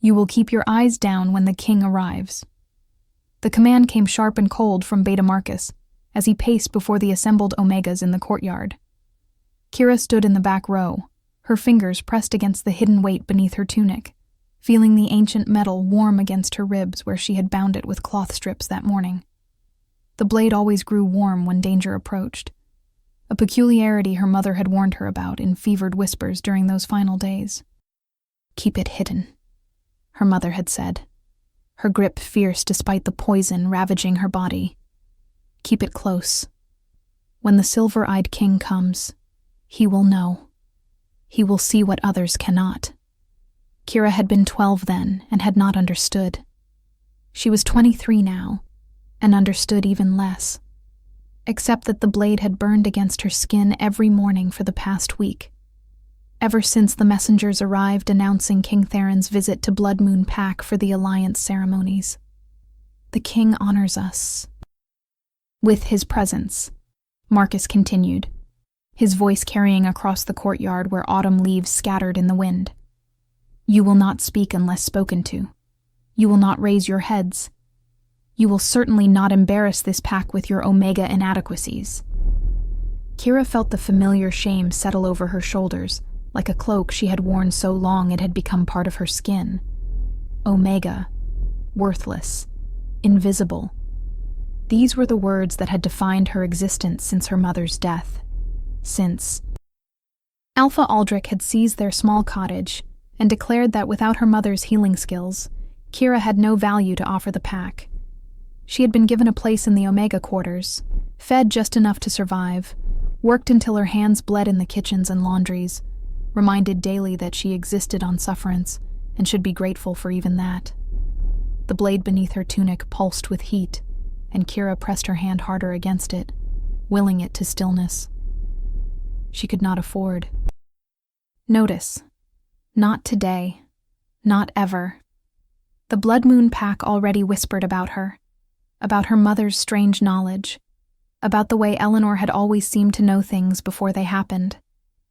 You will keep your eyes down when the king arrives." The command came sharp and cold from Beta Marcus as he paced before the assembled Omegas in the courtyard. Kira stood in the back row, her fingers pressed against the hidden weight beneath her tunic, feeling the ancient metal warm against her ribs where she had bound it with cloth strips that morning. The blade always grew warm when danger approached, a peculiarity her mother had warned her about in fevered whispers during those final days. "Keep it hidden," her mother had said, her grip fierce despite the poison ravaging her body. "Keep it close. When the silver-eyed king comes, he will know. He will see what others cannot." Kira had been 12 then and had not understood. She was 23 now, and understood even less, except that the blade had burned against her skin every morning for the past week, ever since the messengers arrived announcing King Theron's visit to Blood Moon Pack for the alliance ceremonies. "The king honors us with his presence," Marcus continued, his voice carrying across the courtyard where autumn leaves scattered in the wind. "You will not speak unless spoken to. You will not raise your heads. You will certainly not embarrass this pack with your Omega inadequacies." Kira felt the familiar shame settle over her shoulders, like a cloak she had worn so long it had become part of her skin. Omega, worthless, invisible. These were the words that had defined her existence since her mother's death. Since Alpha Aldrich had seized their small cottage and declared that without her mother's healing skills, Kira had no value to offer the pack. She had been given a place in the Omega quarters, fed just enough to survive, worked until her hands bled in the kitchens and laundries, reminded daily that she existed on sufferance and should be grateful for even that. The blade beneath her tunic pulsed with heat, and Kira pressed her hand harder against it, willing it to stillness. She could not afford. Notice. Not today. Not ever. The Blood Moon Pack already whispered about her mother's strange knowledge, about the way Eleanor had always seemed to know things before they happened,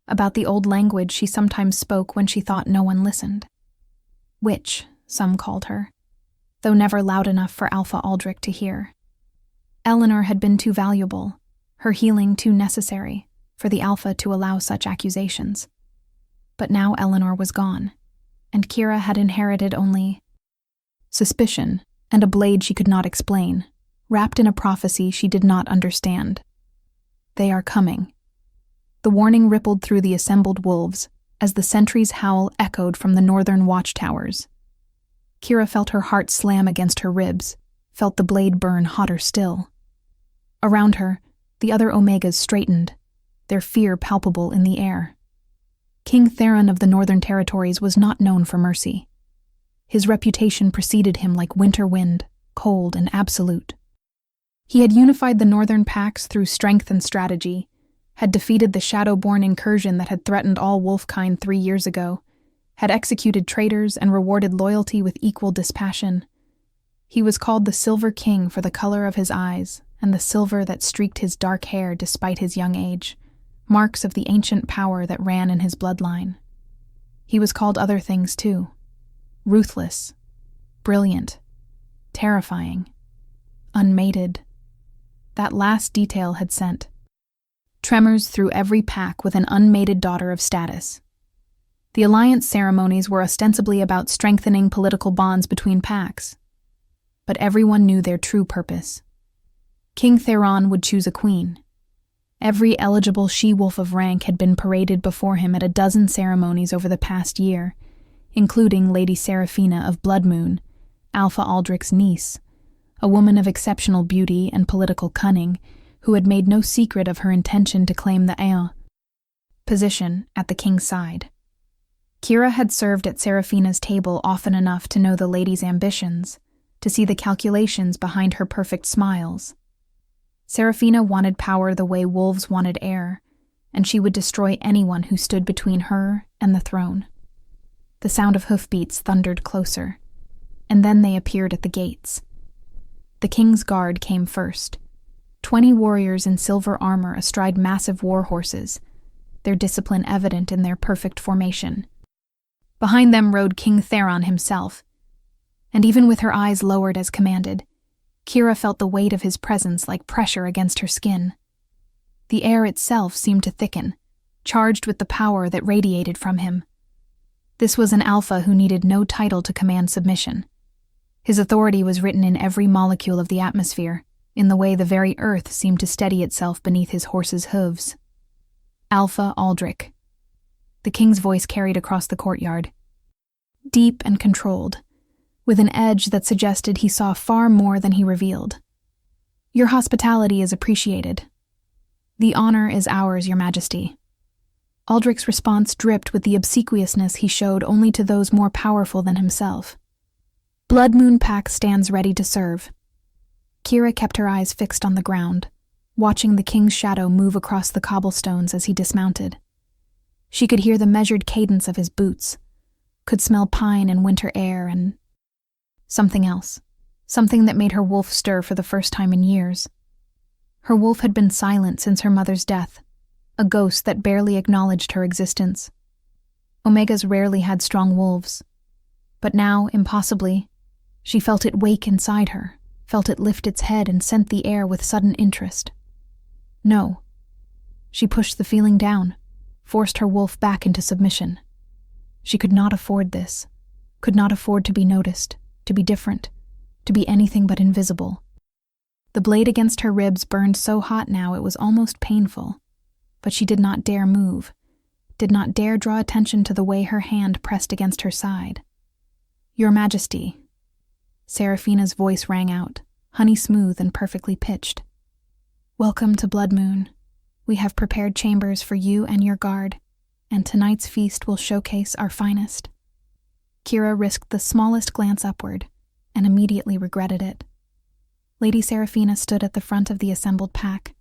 about the old language she sometimes spoke when she thought no one listened. Witch, some called her, though never loud enough for Alpha Aldrich to hear. Eleanor had been too valuable, her healing too necessary, for the Alpha to allow such accusations. But now Eleanor was gone, and Kira had inherited only suspicion and a blade she could not explain, wrapped in a prophecy she did not understand. They are coming. The warning rippled through the assembled wolves as the sentry's howl echoed from the northern watchtowers. Kira felt her heart slam against her ribs, felt the blade burn hotter still. Around her, the other Omegas straightened, their fear palpable in the air. King Theron of the Northern Territories was not known for mercy. His reputation preceded him like winter wind, cold and absolute. He had unified the northern packs through strength and strategy, had defeated the shadow-born incursion that had threatened all wolfkind 3 years ago, had executed traitors and rewarded loyalty with equal dispassion. He was called the Silver King for the color of his eyes and the silver that streaked his dark hair despite his young age, marks of the ancient power that ran in his bloodline. He was called other things too. Ruthless, brilliant, terrifying, unmated. That last detail had sent tremors through every pack with an unmated daughter of status. The alliance ceremonies were ostensibly about strengthening political bonds between packs, but everyone knew their true purpose. King Theron would choose a queen. Every eligible she-wolf of rank had been paraded before him at a dozen ceremonies over the past year, including Lady Seraphina of Blood Moon, Alpha Aldrich's niece, a woman of exceptional beauty and political cunning who had made no secret of her intention to claim the Aon position at the king's side. Kira had served at Seraphina's table often enough to know the lady's ambitions, to see the calculations behind her perfect smiles. Seraphina wanted power the way wolves wanted air, and she would destroy anyone who stood between her and the throne. The sound of hoofbeats thundered closer, and then they appeared at the gates. The king's guard came first, 20 warriors in silver armor astride massive war horses, their discipline evident in their perfect formation. Behind them rode King Theron himself, and even with her eyes lowered as commanded, Kira felt the weight of his presence like pressure against her skin. The air itself seemed to thicken, charged with the power that radiated from him. This was an alpha who needed no title to command submission. His authority was written in every molecule of the atmosphere, in the way the very earth seemed to steady itself beneath his horse's hooves. Alpha Aldrich. The king's voice carried across the courtyard. Deep and controlled, with an edge that suggested he saw far more than he revealed. Your hospitality is appreciated. The honor is ours, Your Majesty. Aldrich's response dripped with the obsequiousness he showed only to those more powerful than himself. Blood Moon Pack stands ready to serve. Kira kept her eyes fixed on the ground, watching the king's shadow move across the cobblestones as he dismounted. She could hear the measured cadence of his boots, could smell pine and winter air and something else, something that made her wolf stir for the first time in years. Her wolf had been silent since her mother's death, a ghost that barely acknowledged her existence. Omegas rarely had strong wolves, but now, impossibly, she felt it wake inside her, felt it lift its head and scent the air with sudden interest. No. She pushed the feeling down, forced her wolf back into submission. She could not afford this, could not afford to be noticed, to be different, to be anything but invisible. The blade against her ribs burned so hot now it was almost painful, but she did not dare move, did not dare draw attention to the way her hand pressed against her side. Your Majesty. Seraphina's voice rang out, honey-smooth and perfectly pitched. Welcome to Blood Moon. We have prepared chambers for you and your guard, and tonight's feast will showcase our finest. Kira risked the smallest glance upward, and immediately regretted it. Lady Seraphina stood at the front of the assembled pack,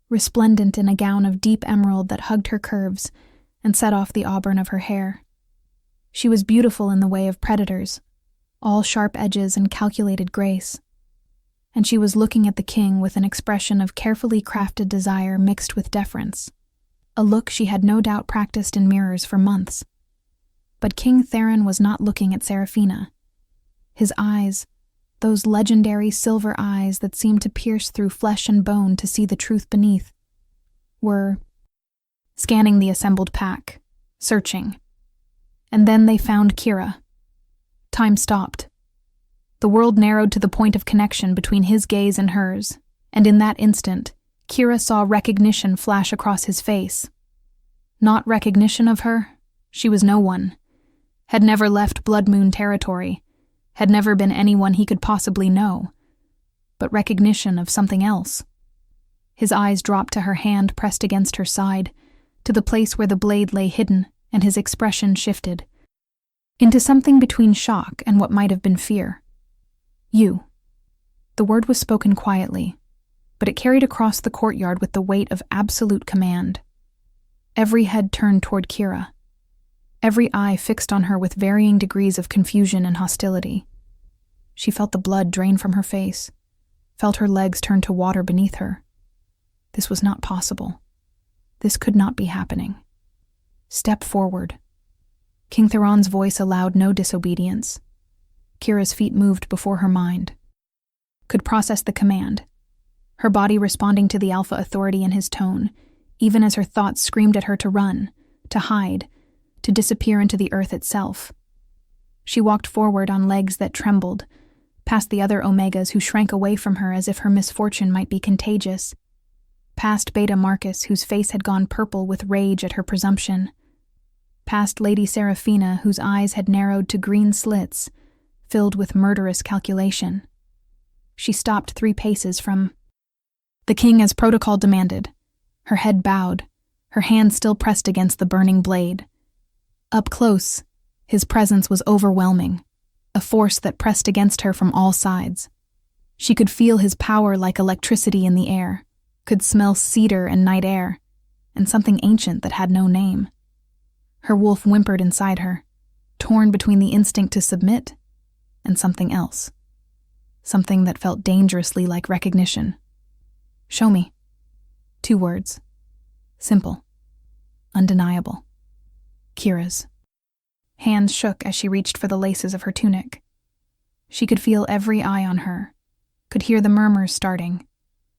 resplendent in a gown of deep emerald that hugged her curves and set off the auburn of her hair. She was beautiful in the way of predators, all sharp edges and calculated grace, and she was looking at the king with an expression of carefully crafted desire mixed with deference, a look she had no doubt practiced in mirrors for months. But King Theron was not looking at Seraphina. His eyes, those legendary silver eyes that seemed to pierce through flesh and bone to see the truth beneath, were scanning the assembled pack, searching. And then they found Kira. Time stopped. The world narrowed to the point of connection between his gaze and hers, and in that instant, Kira saw recognition flash across his face. Not recognition of her. She was no one. Had never left Blood Moon territory, had never been anyone he could possibly know, but recognition of something else. His eyes dropped to her hand pressed against her side, to the place where the blade lay hidden, and his expression shifted into something between shock and what might have been fear. You. The word was spoken quietly, but it carried across the courtyard with the weight of absolute command. Every head turned toward Kira, every eye fixed on her with varying degrees of confusion and hostility. She felt the blood drain from her face, felt her legs turn to water beneath her. This was not possible. This could not be happening. Step forward. King Theron's voice allowed no disobedience. Kira's feet moved before her mind, could process the command, her body responding to the alpha authority in his tone, even as her thoughts screamed at her to run, to hide, to disappear into the earth itself. She walked forward on legs that trembled, past the other Omegas who shrank away from her as if her misfortune might be contagious, past Beta Marcus whose face had gone purple with rage at her presumption, past Lady Seraphina whose eyes had narrowed to green slits, filled with murderous calculation. She stopped 3 paces from the king as protocol demanded, her head bowed, her hand still pressed against the burning blade. Up close, his presence was overwhelming, a force that pressed against her from all sides. She could feel his power like electricity in the air, could smell cedar and night air, and something ancient that had no name. Her wolf whimpered inside her, torn between the instinct to submit and something else. Something that felt dangerously like recognition. Show me. 2 words. Simple. Undeniable. Kira's Hands shook as she reached for the laces of her tunic. She could feel every eye on her, could hear the murmurs starting,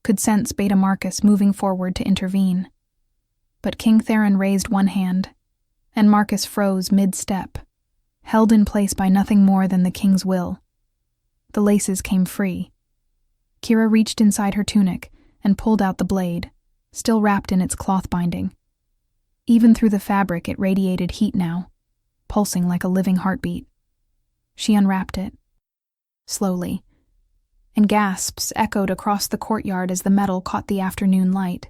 could sense Beta Marcus moving forward to intervene. But King Theron raised one hand, and Marcus froze mid-step, held in place by nothing more than the king's will. The laces came free. Kira reached inside her tunic and pulled out the blade, still wrapped in its cloth binding. Even through the fabric it radiated heat now, pulsing like a living heartbeat. She unwrapped it, slowly, and gasps echoed across the courtyard as the metal caught the afternoon light.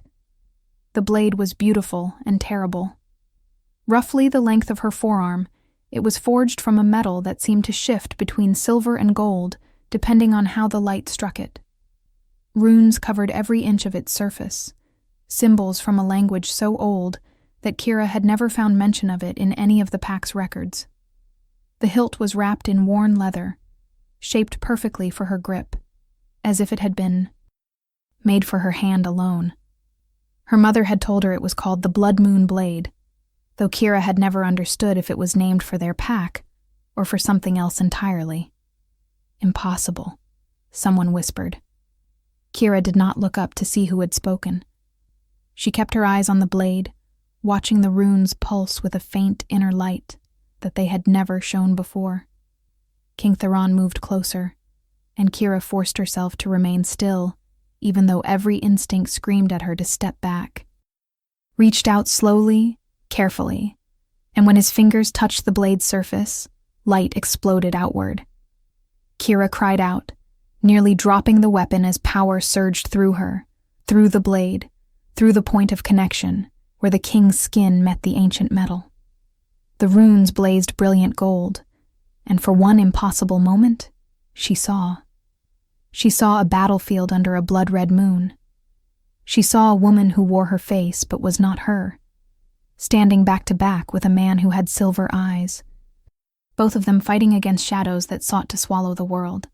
The blade was beautiful and terrible. Roughly the length of her forearm, it was forged from a metal that seemed to shift between silver and gold, depending on how the light struck it. Runes covered every inch of its surface, symbols from a language so old that Kira had never found mention of it in any of the pack's records. The hilt was wrapped in worn leather, shaped perfectly for her grip, as if it had been made for her hand alone. Her mother had told her it was called the Blood Moon Blade, though Kira had never understood if it was named for their pack or for something else entirely. Impossible, someone whispered. Kira did not look up to see who had spoken. She kept her eyes on the blade, watching the runes pulse with a faint inner light that they had never shown before. King Theron moved closer, and Kira forced herself to remain still, even though every instinct screamed at her to step back. Reached out slowly, carefully, and when his fingers touched the blade's surface, light exploded outward. Kira cried out, nearly dropping the weapon as power surged through her, through the blade, through the point of connection, where the king's skin met the ancient metal. The runes blazed brilliant gold, and for one impossible moment, she saw. She saw a battlefield under a blood-red moon. She saw a woman who wore her face but was not her, standing back to back with a man who had silver eyes, both of them fighting against shadows that sought to swallow the world.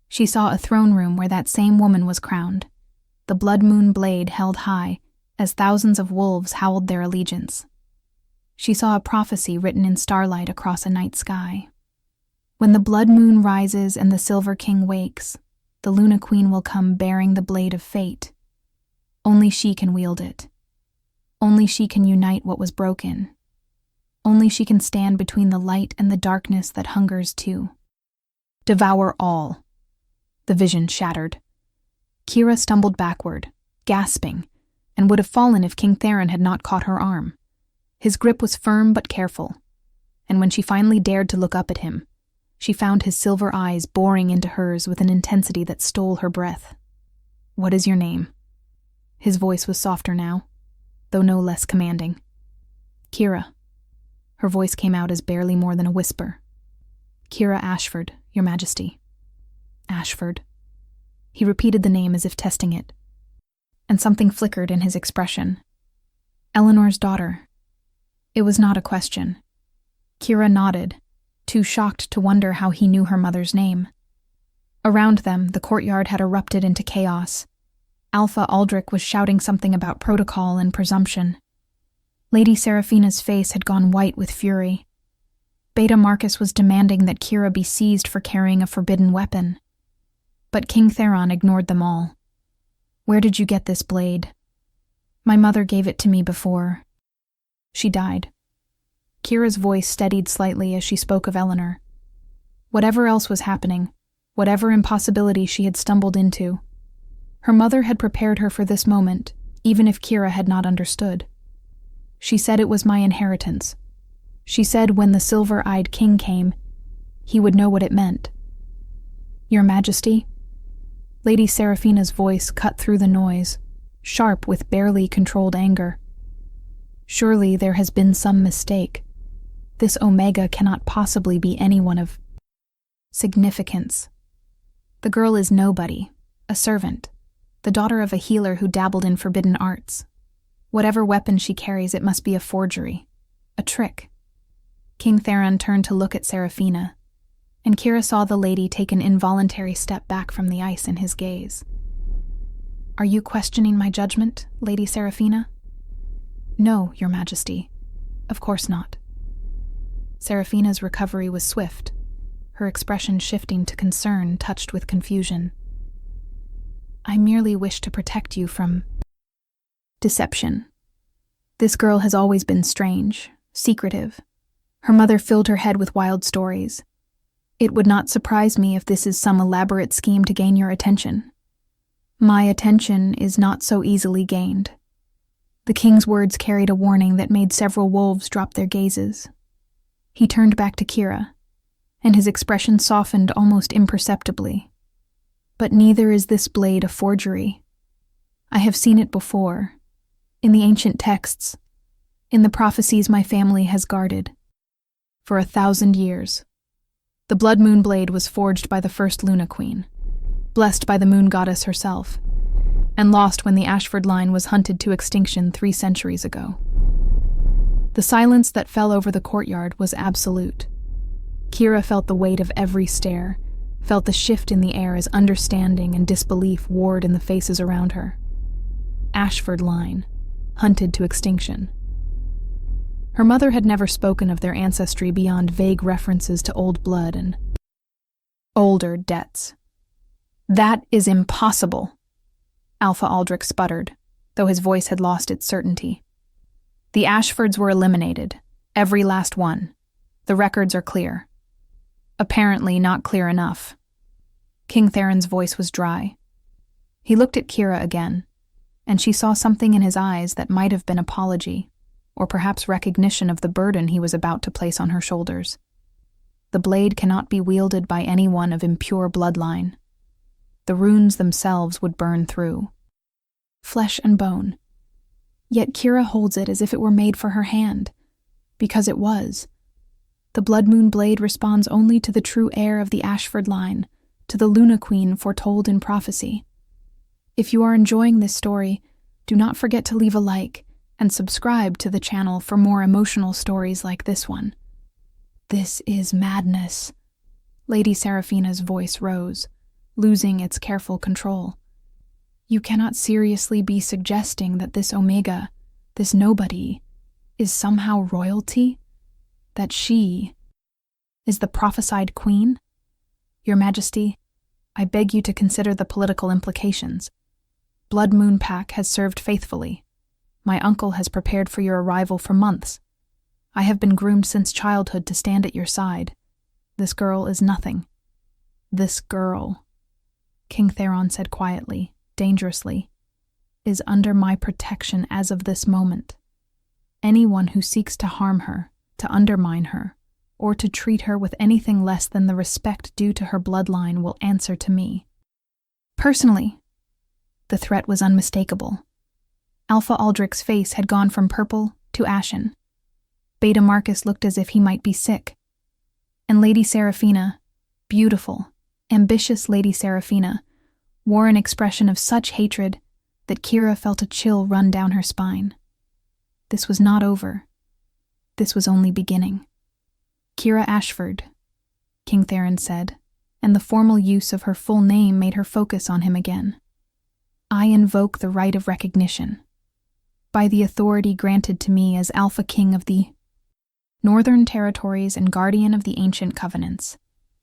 She saw a throne room where that same woman was crowned, the blood moon blade held high as thousands of wolves howled their allegiance. She saw a prophecy written in starlight across a night sky. When the blood moon rises and the Silver King wakes, the Luna Queen will come bearing the blade of fate. Only she can wield it. Only she can unite what was broken. Only she can stand between the light and the darkness that hungers too. Devour all. The vision shattered. Kira stumbled backward, gasping, and would have fallen if King Theron had not caught her arm. His grip was firm but careful, and when she finally dared to look up at him, she found his silver eyes boring into hers with an intensity that stole her breath. "What is your name?" His voice was softer now, though no less commanding. "Kira." Her voice came out as barely more than a whisper. "Kira Ashford, Your Majesty." Ashford. He repeated the name as if testing it, and something flickered in his expression. Eleanor's daughter. It was not a question. Kira nodded, too shocked to wonder how he knew her mother's name. Around them, the courtyard had erupted into chaos. Alpha Aldrich was shouting something about protocol and presumption. Lady Seraphina's face had gone white with fury. Beta Marcus was demanding that Kira be seized for carrying a forbidden weapon. But King Theron ignored them all. "Where did you get this blade?" "My mother gave it to me before she died." Kira's voice steadied slightly as she spoke of Eleanor. Whatever else was happening, whatever impossibility she had stumbled into, her mother had prepared her for this moment, even if Kira had not understood. She said it was my inheritance. She said when the silver-eyed king came, he would know what it meant. "Your Majesty?" Lady Seraphina's voice cut through the noise, sharp with barely controlled anger. "Surely there has been some mistake. This Omega cannot possibly be anyone of significance. The girl is nobody, a servant, the daughter of a healer who dabbled in forbidden arts. Whatever weapon she carries, it must be a forgery, a trick." King Theron turned to look at Seraphina, and Kira saw the lady take an involuntary step back from the ice in his gaze. "Are you questioning my judgment, Lady Seraphina?" "No, Your Majesty. Of course not." Seraphina's recovery was swift, her expression shifting to concern touched with confusion. I merely wish to protect you from deception. This girl has always been strange, secretive. Her mother filled her head with wild stories. It would not surprise me if this is some elaborate scheme to gain your attention. My attention is not so easily gained. The king's words carried a warning that made several wolves drop their gazes. He turned back to Kira, and his expression softened almost imperceptibly. But neither is this blade a forgery. I have seen it before, in the ancient texts, in the prophecies my family has guarded. For 1,000 years. The blood moon blade was forged by the first Luna Queen, blessed by the moon goddess herself, and lost when the Ashford line was hunted to extinction 3 centuries ago. The silence that fell over the courtyard was absolute. Kira felt the weight of every stare, felt the shift in the air as understanding and disbelief warred in the faces around her. Ashford line, hunted to extinction. Her mother had never spoken of their ancestry beyond vague references to old blood and older debts. That is impossible, Alpha Aldrich sputtered, though his voice had lost its certainty. The Ashfords were eliminated, every last one. The records are clear. Apparently not clear enough. King Theron's voice was dry. He looked at Kira again, and she saw something in his eyes that might have been apology, or perhaps recognition of the burden he was about to place on her shoulders. The blade cannot be wielded by anyone of impure bloodline. The runes themselves would burn through. Flesh and bone. Yet Kira holds it as if it were made for her hand, because it was. The blood moon blade responds only to the true heir of the Ashford line, to the Luna Queen foretold in prophecy. If you are enjoying this story, do not forget to leave a like and subscribe to the channel for more emotional stories like this one. This is madness. Lady Seraphina's voice rose, losing its careful control. You cannot seriously be suggesting that this Omega, this nobody, is somehow royalty? That she is the prophesied queen? Your Majesty, I beg you to consider the political implications. Blood Moon Pack has served faithfully. My uncle has prepared for your arrival for months. I have been groomed since childhood to stand at your side. This girl is nothing. This girl, King Theron said quietly, dangerously, is under my protection as of this moment. Anyone who seeks to harm her, to undermine her, or to treat her with anything less than the respect due to her bloodline will answer to me. Personally, the threat was unmistakable. Alpha Aldrich's face had gone from purple to ashen. Beta Marcus looked as if he might be sick. And Lady Seraphina, beautiful, ambitious Lady Seraphina, wore an expression of such hatred that Kira felt a chill run down her spine. This was not over. This was only beginning. Kira Ashford, King Theron said, and the formal use of her full name made her focus on him again. I invoke the right of recognition. By the authority granted to me as Alpha King of the Northern Territories and Guardian of the Ancient Covenants,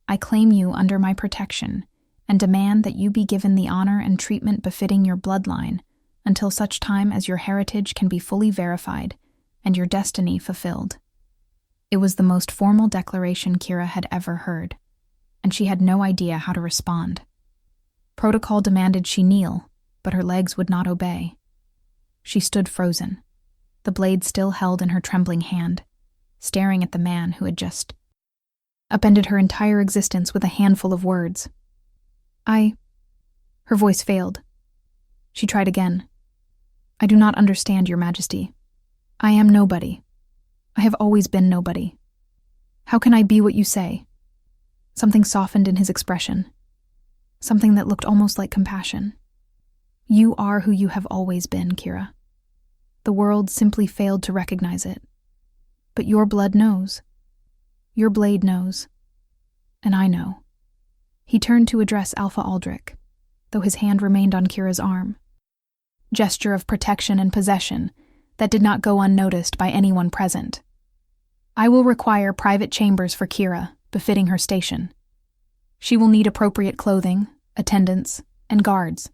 I claim you under my protection and demand that you be given the honor and treatment befitting your bloodline until such time as your heritage can be fully verified and your destiny fulfilled. It was the most formal declaration Kira had ever heard, and she had no idea how to respond. Protocol demanded she kneel, but her legs would not obey. She stood frozen, the blade still held in her trembling hand, staring at the man who had just upended her entire existence with a handful of words. Her voice failed. She tried again. I do not understand, Your Majesty. I am nobody. I have always been nobody. How can I be what you say? Something softened in his expression. Something that looked almost like compassion. You are who you have always been, Kira. The world simply failed to recognize it. But your blood knows. Your blade knows. And I know. He turned to address Alpha Aldrich, though his hand remained on Kira's arm. Gesture of protection and possession that did not go unnoticed by anyone present. I will require private chambers for Kira, befitting her station. She will need appropriate clothing, attendants, and guards.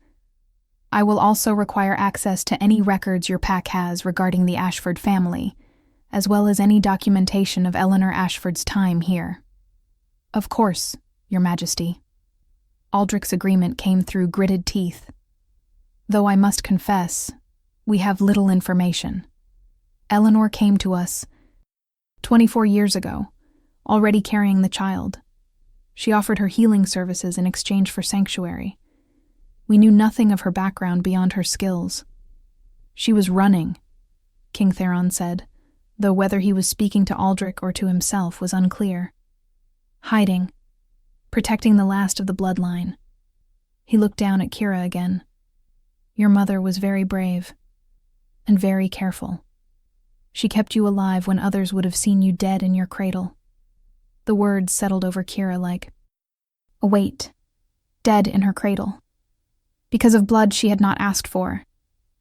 I will also require access to any records your pack has regarding the Ashford family, as well as any documentation of Eleanor Ashford's time here. Of course, Your Majesty. Aldrich's agreement came through gritted teeth. Though I must confess, we have little information. Eleanor came to us 24 years ago, already carrying the child. She offered her healing services in exchange for sanctuary. We knew nothing of her background beyond her skills. She was running, King Theron said, though whether he was speaking to Aldrich or to himself was unclear. Hiding, protecting the last of the bloodline. He looked down at Kira again. Your mother was very brave, and very careful. She kept you alive when others would have seen you dead in your cradle. The words settled over Kira like a weight, dead in her cradle. Because of blood she had not asked for,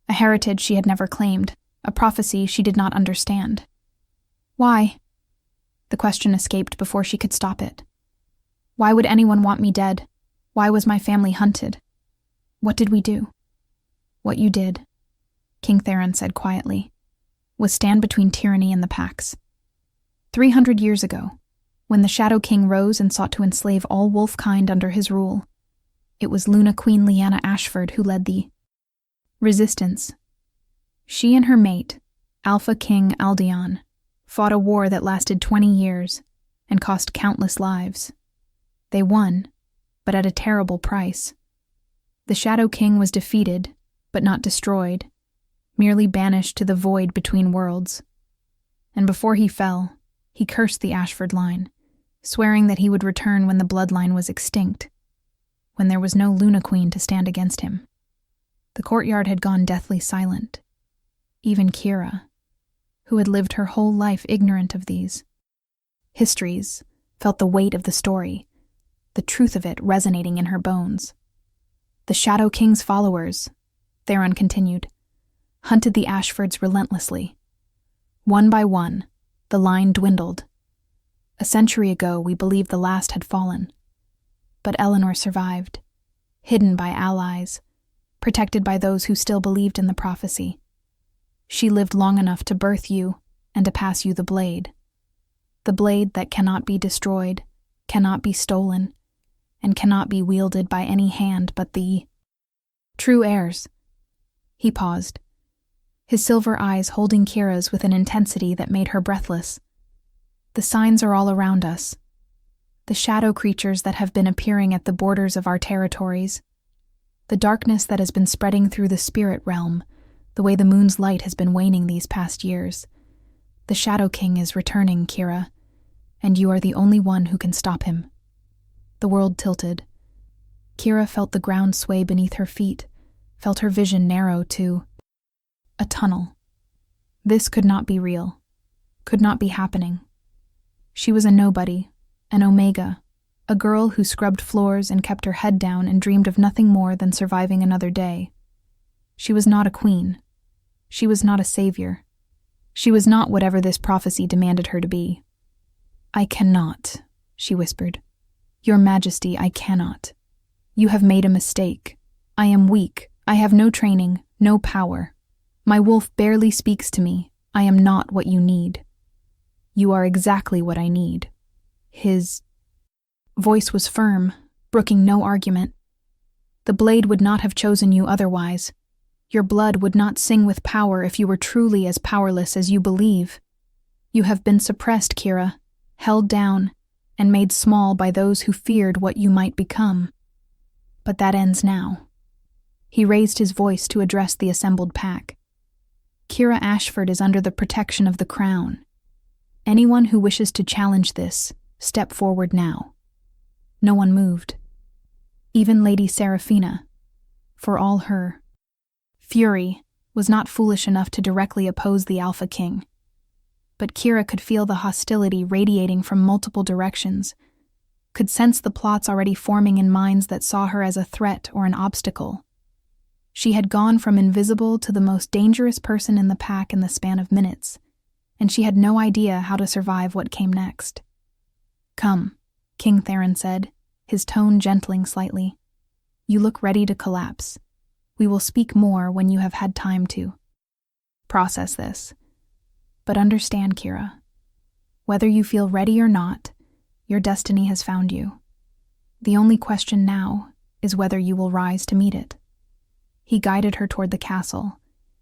a heritage she had never claimed, a prophecy she did not understand. Why? The question escaped before she could stop it. Why would anyone want me dead? Why was my family hunted? What did we do? What you did, King Theron said quietly, was stand between tyranny and the Pax. 300 years ago, when the Shadow King rose and sought to enslave all wolf-kind under his rule, it was Luna Queen Lyanna Ashford who led the resistance. She and her mate, Alpha King Aldeon, fought a war that lasted 20 years and cost countless lives. They won, but at a terrible price. The Shadow King was defeated, but not destroyed, merely banished to the void between worlds. And before he fell, he cursed the Ashford line, swearing that he would return when the bloodline was extinct, when there was no Luna Queen to stand against him. The courtyard had gone deathly silent. Even Kira, who had lived her whole life ignorant of these histories, felt the weight of the story, the truth of it resonating in her bones. The Shadow King's followers, Theron continued, hunted the Ashfords relentlessly. One by one, the line dwindled. A century ago, we believed the last had fallen. But Eleanor survived, hidden by allies, protected by those who still believed in the prophecy. She lived long enough to birth you and to pass you the blade that cannot be destroyed, cannot be stolen, and cannot be wielded by any hand but the true heirs. He paused, his silver eyes holding Kira's with an intensity that made her breathless. The signs are all around us. The shadow creatures that have been appearing at the borders of our territories. The darkness that has been spreading through the spirit realm, the way the moon's light has been waning these past years. The Shadow King is returning, Kira, and you are the only one who can stop him. The world tilted. Kira felt the ground sway beneath her feet, felt her vision narrow to a tunnel. This could not be real, could not be happening. She was a nobody, an omega, a girl who scrubbed floors and kept her head down and dreamed of nothing more than surviving another day. She was not a queen. She was not a savior. She was not whatever this prophecy demanded her to be. I cannot, she whispered. Your Majesty, I cannot. You have made a mistake. I am weak. I have no training, no power. My wolf barely speaks to me. I am not what you need. You are exactly what I need. His voice was firm, brooking no argument. The blade would not have chosen you otherwise. Your blood would not sing with power if you were truly as powerless as you believe. You have been suppressed, Kira, held down, and made small by those who feared what you might become. But that ends now. He raised his voice to address the assembled pack. Kira Ashford is under the protection of the crown. Anyone who wishes to challenge this, step forward now. No one moved. Even Lady Seraphina, for all her fury, was not foolish enough to directly oppose the Alpha King. But Kira could feel the hostility radiating from multiple directions, could sense the plots already forming in minds that saw her as a threat or an obstacle. She had gone from invisible to the most dangerous person in the pack in the span of minutes, and she had no idea how to survive what came next. "Come," King Theron said, his tone gentling slightly. "You look ready to collapse. We will speak more when you have had time to process this. But understand, Kira, whether you feel ready or not, your destiny has found you. The only question now is whether you will rise to meet it." He guided her toward the castle,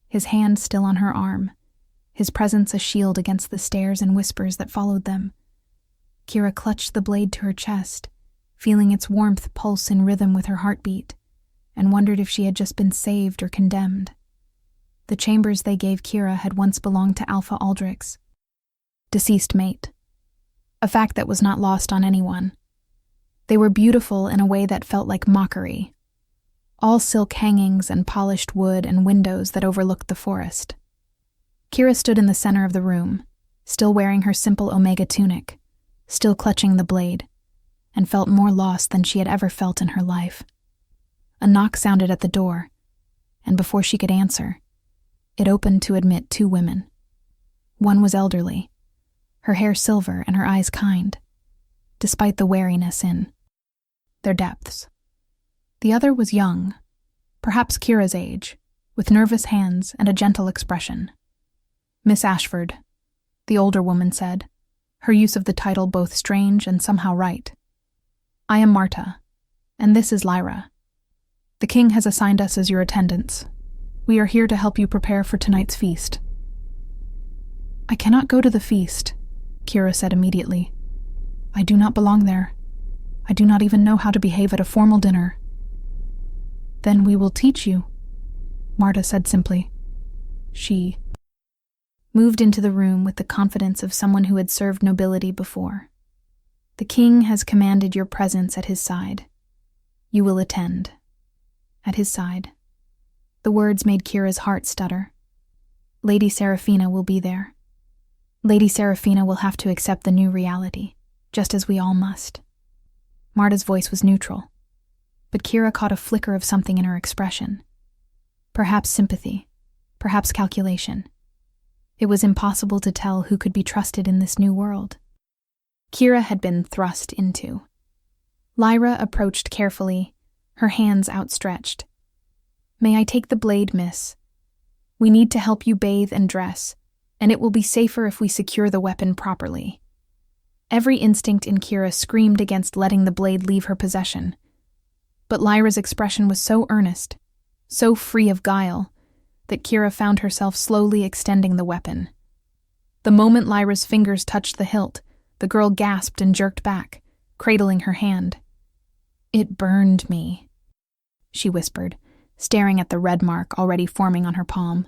his hand still on her arm, his presence a shield against the stares and whispers that followed them. Kira clutched the blade to her chest, feeling its warmth pulse in rhythm with her heartbeat, and wondered if she had just been saved or condemned. The chambers they gave Kira had once belonged to Alpha Aldrich's deceased mate, a fact that was not lost on anyone. They were beautiful in a way that felt like mockery, all silk hangings and polished wood and windows that overlooked the forest. Kira stood in the center of the room, still wearing her simple Omega tunic, still clutching the blade, and felt more lost than she had ever felt in her life. A knock sounded at the door, and before she could answer, it opened to admit 2 women. One was elderly, her hair silver and her eyes kind, despite the wariness in their depths. The other was young, perhaps Kira's age, with nervous hands and a gentle expression. "Miss Ashford," the older woman said, her use of the title both strange and somehow right. "I am Marta, and this is Lyra. The king has assigned us as your attendants. We are here to help you prepare for tonight's feast." "I cannot go to the feast," Kira said immediately. "I do not belong there. I do not even know how to behave at a formal dinner." "Then we will teach you," Marta said simply. She moved into the room with the confidence of someone who had served nobility before. "The king has commanded your presence at his side. You will attend." At his side. The words made Kira's heart stutter. Lady Seraphina will be there. Lady Seraphina will have to accept the new reality, just as we all must. Marta's voice was neutral, but Kira caught a flicker of something in her expression. Perhaps sympathy, perhaps calculation. It was impossible to tell who could be trusted in this new world Kira had been thrust into. Lyra approached carefully, her hands outstretched. "May I take the blade, miss? We need to help you bathe and dress, and it will be safer if we secure the weapon properly." Every instinct in Kira screamed against letting the blade leave her possession. But Lyra's expression was so earnest, so free of guile, that Kira found herself slowly extending the weapon. The moment Lyra's fingers touched the hilt, the girl gasped and jerked back, cradling her hand. "It burned me," she whispered, staring at the red mark already forming on her palm.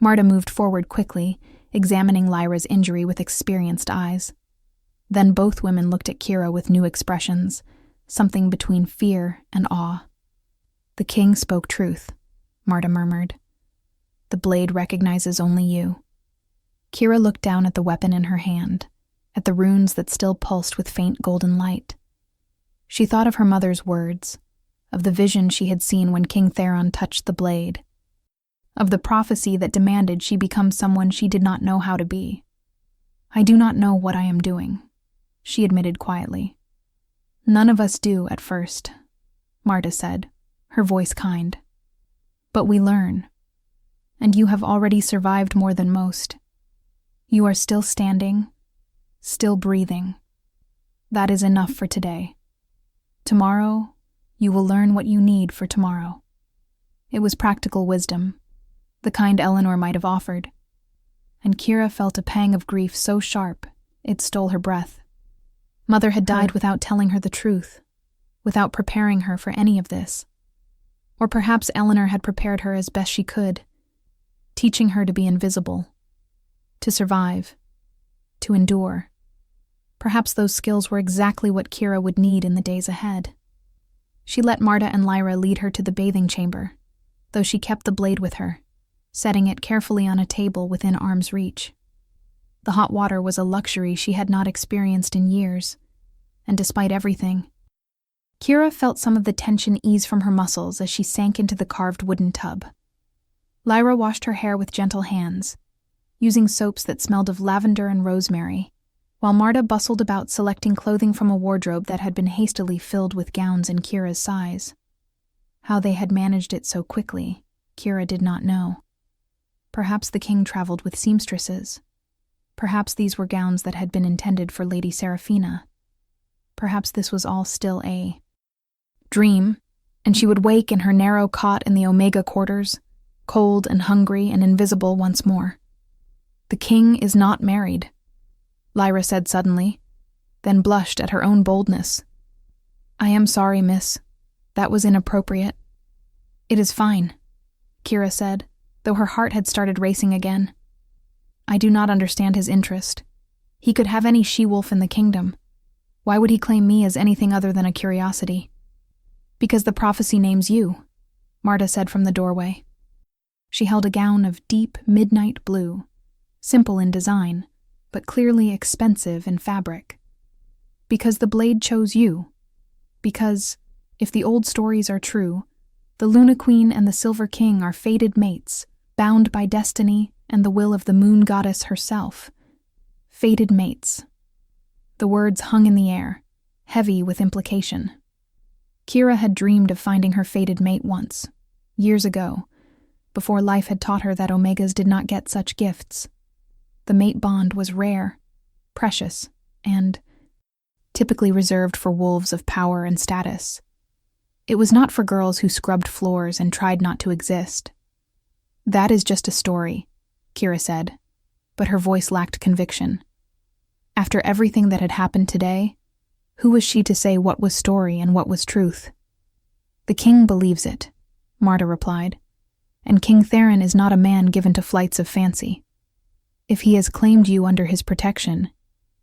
Marta moved forward quickly, examining Lyra's injury with experienced eyes. Then both women looked at Kira with new expressions, something between fear and awe. "The king spoke truth," Marta murmured. "The blade recognizes only you." Kira looked down at the weapon in her hand, at the runes that still pulsed with faint golden light. She thought of her mother's words, of the vision she had seen when King Theron touched the blade, of the prophecy that demanded she become someone she did not know how to be. "I do not know what I am doing," she admitted quietly. "None of us do at first," Marta said, her voice kind. "But we learn, and you have already survived more than most. You are still standing, still breathing. That is enough for today. Tomorrow, you will learn what you need for tomorrow." It was practical wisdom, the kind Eleanor might have offered, and Kira felt a pang of grief so sharp it stole her breath. Mother had died without telling her the truth, without preparing her for any of this. Or perhaps Eleanor had prepared her as best she could, teaching her to be invisible, to survive, to endure. Perhaps those skills were exactly what Kira would need in the days ahead. She let Marta and Lyra lead her to the bathing chamber, though she kept the blade with her, setting it carefully on a table within arm's reach. The hot water was a luxury she had not experienced in years, and despite everything, Kira felt some of the tension ease from her muscles as she sank into the carved wooden tub. Lyra washed her hair with gentle hands, using soaps that smelled of lavender and rosemary, while Marta bustled about selecting clothing from a wardrobe that had been hastily filled with gowns in Kira's size. How they had managed it so quickly, Kira did not know. Perhaps the king traveled with seamstresses. Perhaps these were gowns that had been intended for Lady Seraphina. Perhaps this was all still a dream, and she would wake in her narrow cot in the Omega quarters, cold and hungry and invisible once more. "The king is not married," Lyra said suddenly, then blushed at her own boldness. "I am sorry, miss. That was inappropriate." "It is fine," Kira said, though her heart had started racing again. "I do not understand his interest. He could have any she-wolf in the kingdom. Why would he claim me as anything other than a curiosity?" "Because the prophecy names you," Marta said from the doorway. She held a gown of deep midnight blue, simple in design, but clearly expensive in fabric. "Because the blade chose you. Because, if the old stories are true, the Luna Queen and the Silver King are fated mates, bound by destiny and the will of the moon goddess herself. Fated mates." The words hung in the air, heavy with implication. Kira had dreamed of finding her fated mate once, years ago, before life had taught her that Omegas did not get such gifts. The mate bond was rare, precious, and typically reserved for wolves of power and status. It was not for girls who scrubbed floors and tried not to exist. "That is just a story," Kira said, but her voice lacked conviction. After everything that had happened today, who was she to say what was story and what was truth? "The king believes it," Marta replied, "and King Theron is not a man given to flights of fancy. If he has claimed you under his protection,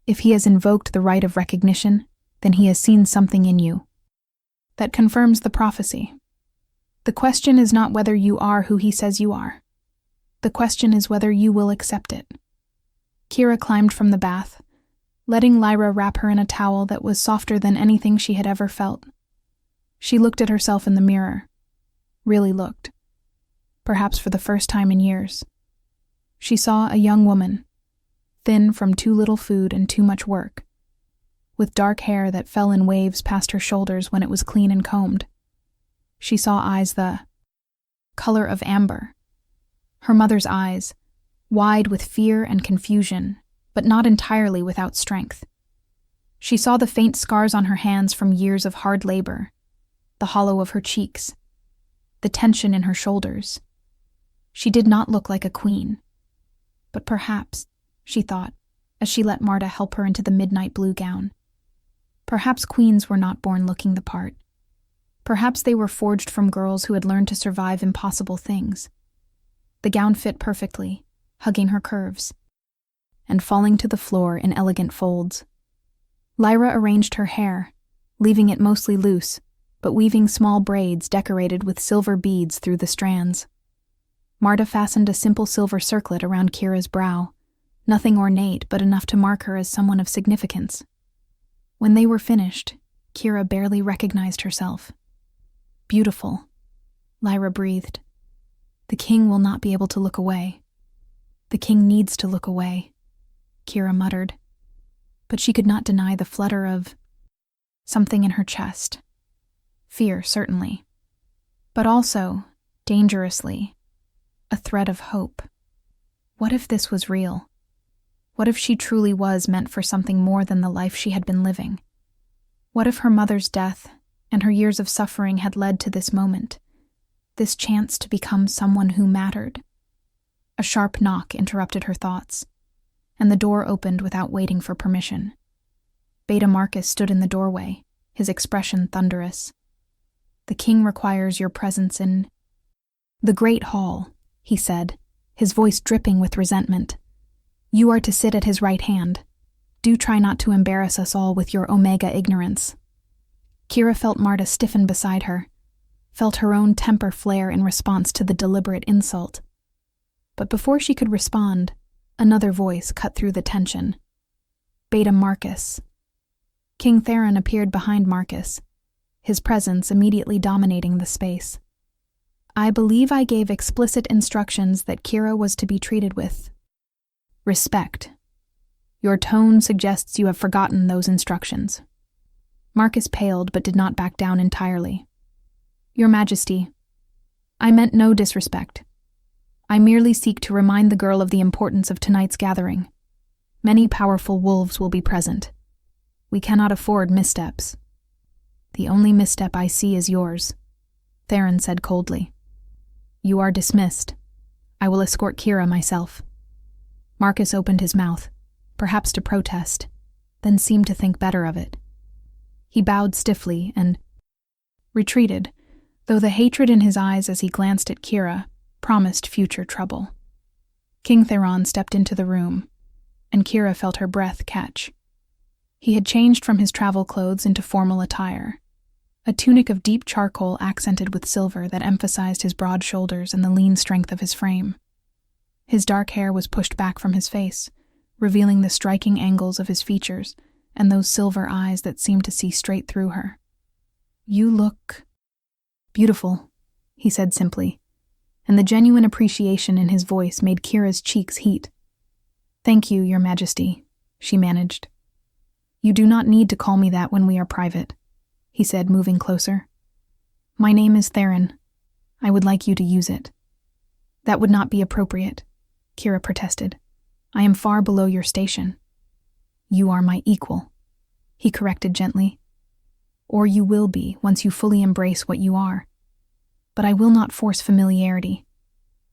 if he has invoked the right of recognition, then he has seen something in you that confirms the prophecy. The question is not whether you are who he says you are. The question is whether you will accept it." Kira climbed from the bath, letting Lyra wrap her in a towel that was softer than anything she had ever felt. She looked at herself in the mirror, really looked, perhaps for the first time in years. She saw a young woman, thin from too little food and too much work, with dark hair that fell in waves past her shoulders when it was clean and combed. She saw eyes the color of amber. Her mother's eyes, wide with fear and confusion, but not entirely without strength. She saw the faint scars on her hands from years of hard labor, the hollow of her cheeks, the tension in her shoulders. She did not look like a queen. But perhaps, she thought, as she let Marta help her into the midnight blue gown, perhaps queens were not born looking the part. Perhaps they were forged from girls who had learned to survive impossible things. The gown fit perfectly, hugging her curves, and falling to the floor in elegant folds. Lyra arranged her hair, leaving it mostly loose, but weaving small braids decorated with silver beads through the strands. Marta fastened a simple silver circlet around Kira's brow, nothing ornate but enough to mark her as someone of significance. When they were finished, Kira barely recognized herself. "Beautiful," Lyra breathed. "The king will not be able to look away." "The king needs to look away," Kira muttered. But she could not deny the flutter of something in her chest. Fear, certainly. But also, dangerously, a thread of hope. What if this was real? What if she truly was meant for something more than the life she had been living? What if her mother's death and her years of suffering had led to this moment, this chance to become someone who mattered? A sharp knock interrupted her thoughts, and the door opened without waiting for permission. Beta Marcus stood in the doorway, his expression thunderous. "The king requires your presence in the great hall," he said, his voice dripping with resentment. "You are to sit at his right hand. Do try not to embarrass us all with your Omega ignorance." Kira felt Marta stiffen beside her, felt her own temper flare in response to the deliberate insult. But before she could respond, another voice cut through the tension. "Beta Marcus." King Theron appeared behind Marcus, his presence immediately dominating the space. "I believe I gave explicit instructions that Kira was to be treated with Respect. Your tone suggests you have forgotten those instructions. Marcus paled but did not back down entirely. Your Majesty, I meant no disrespect. I merely seek to remind the girl of the importance of tonight's gathering. Many powerful wolves will be present. We cannot afford missteps. The only misstep I see is yours, Theron said coldly. You are dismissed. I will escort Kira myself. Marcus opened his mouth, perhaps to protest, then seemed to think better of it. He bowed stiffly and retreated, though the hatred in his eyes as he glanced at Kira promised future trouble. King Theron stepped into the room, and Kira felt her breath catch. He had changed from his travel clothes into formal attire, a tunic of deep charcoal accented with silver that emphasized his broad shoulders and the lean strength of his frame. His dark hair was pushed back from his face, revealing the striking angles of his features and those silver eyes that seemed to see straight through her. You look beautiful, he said simply, and the genuine appreciation in his voice made Kira's cheeks heat. Thank you, Your Majesty, she managed. You do not need to call me that when we are private, he said, moving closer. My name is Theron. I would like you to use it. That would not be appropriate, Kira protested. I am far below your station. You are my equal, he corrected gently. Or you will be once you fully embrace what you are. But I will not force familiarity.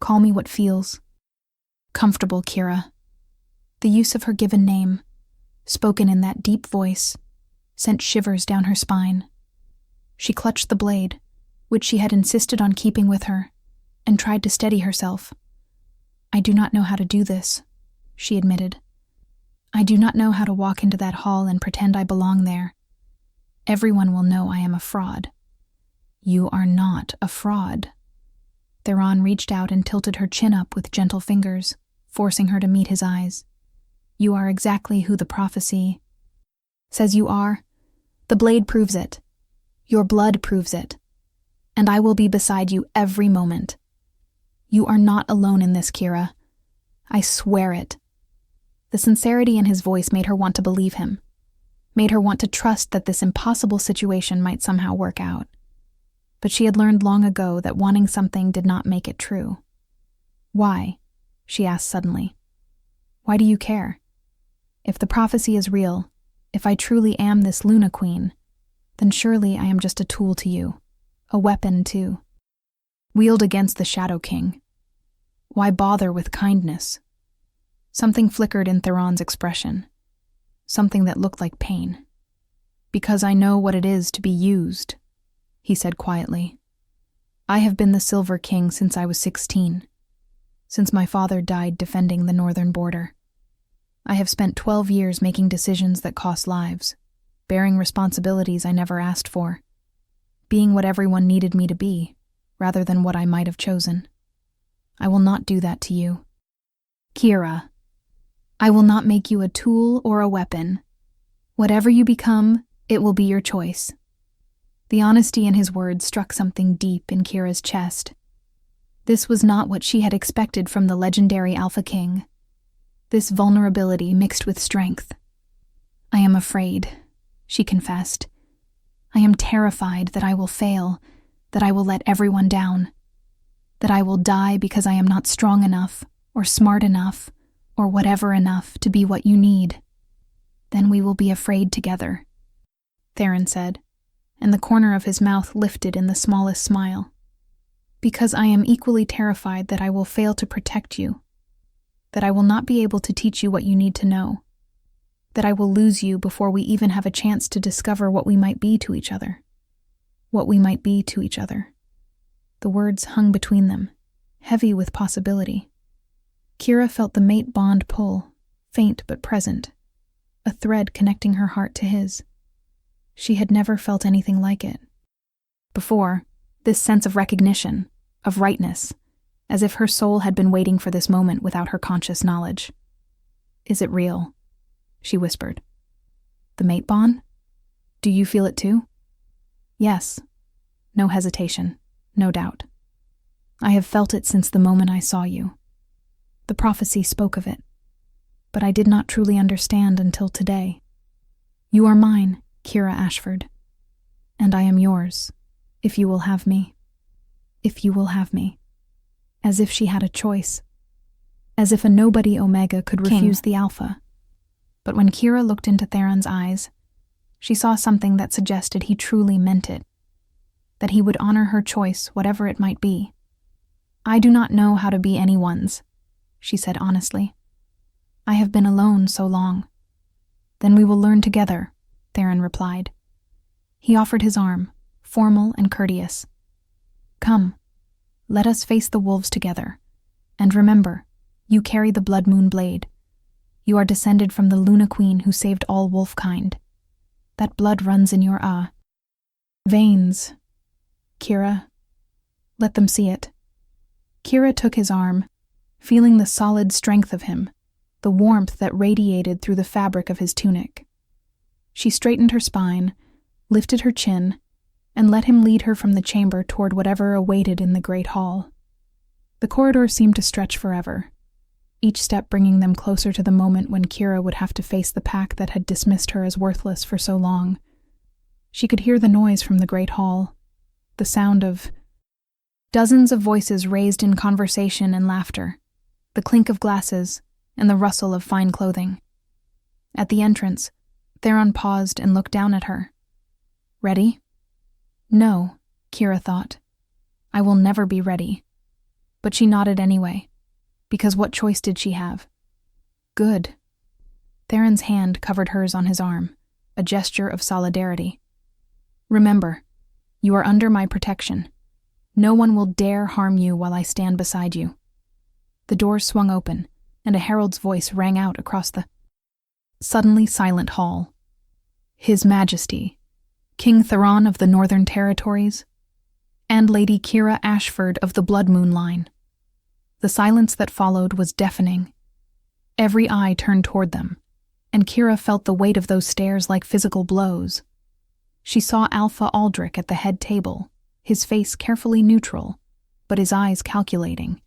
Call me what feels comfortable, Kira. The use of her given name, spoken in that deep voice, sent shivers down her spine. She clutched the blade, which she had insisted on keeping with her, and tried to steady herself. I do not know how to do this, she admitted. I do not know how to walk into that hall and pretend I belong there. Everyone will know I am a fraud. You are not a fraud. Theron reached out and tilted her chin up with gentle fingers, forcing her to meet his eyes. You are exactly who the prophecy says you are. The blade proves it. Your blood proves it. And I will be beside you every moment. You are not alone in this, Kira. I swear it. The sincerity in his voice made her want to believe him, made her want to trust that this impossible situation might somehow work out. But she had learned long ago that wanting something did not make it true. Why? She asked suddenly. Why do you care? If the prophecy is real, if I truly am this Luna Queen, then surely I am just a tool to you, a weapon to wield against the Shadow King. Why bother with kindness? Something flickered in Theron's expression, something that looked like pain. Because I know what it is to be used, he said quietly. I have been the Silver King since I was 16, since my father died defending the northern border. I have spent 12 years making decisions that cost lives, bearing responsibilities I never asked for, being what everyone needed me to be, rather than what I might have chosen. I will not do that to you. Kira, I will not make you a tool or a weapon. Whatever you become, it will be your choice. The honesty in his words struck something deep in Kira's chest. This was not what she had expected from the legendary Alpha King. This vulnerability mixed with strength. I am afraid, she confessed. I am terrified that I will fail, that I will let everyone down, that I will die because I am not strong enough, or smart enough, or whatever enough to be what you need. Then we will be afraid together, Theron said, and the corner of his mouth lifted in the smallest smile. Because I am equally terrified that I will fail to protect you, that I will not be able to teach you what you need to know, that I will lose you before we even have a chance to discover what we might be to each other. What we might be to each other. The words hung between them, heavy with possibility. Kira felt the mate bond pull, faint but present, a thread connecting her heart to his. She had never felt anything like it. Before, this sense of recognition, of rightness, as if her soul had been waiting for this moment without her conscious knowledge. Is it real? She whispered. The mate bond? Do you feel it too? Yes. No hesitation, no doubt. I have felt it since the moment I saw you. The prophecy spoke of it. but I did not truly understand until today. You are mine, Kira Ashford, and I am yours, if you will have me. If you will have me. As if she had a choice. As if a nobody Omega could refuse the Alpha. But when Kira looked into Theron's eyes, she saw something that suggested he truly meant it, that he would honor her choice, whatever it might be. I do not know how to be anyone's, she said honestly. I have been alone so long. Then we will learn together, Theron replied. He offered his arm, formal and courteous. Come, let us face the wolves together. And remember, you carry the blood moon blade. You are descended from the Luna Queen who saved all wolfkind. That blood runs in your veins. Kira, let them see it. Kira took his arm, feeling the solid strength of him, the warmth that radiated through the fabric of his tunic. She straightened her spine, lifted her chin, and let him lead her from the chamber toward whatever awaited in the great hall. The corridor seemed to stretch forever, each step bringing them closer to the moment when Kira would have to face the pack that had dismissed her as worthless for so long. She could hear the noise from the great hall, the sound of dozens of voices raised in conversation and laughter, the clink of glasses, and the rustle of fine clothing. At the entrance, Theron paused and looked down at her. Ready? No, Kira thought. I will never be ready. But she nodded anyway, because what choice did she have? Good. Theron's hand covered hers on his arm, a gesture of solidarity. Remember, you are under my protection. No one will dare harm you while I stand beside you. The doors swung open, and a herald's voice rang out across the suddenly silent hall. His Majesty, King Theron of the Northern Territories, and Lady Kira Ashford of the Blood Moon line. The silence that followed was deafening. Every eye turned toward them, and Kira felt the weight of those stares like physical blows. She saw Alpha Aldrich at the head table, his face carefully neutral, but his eyes calculating.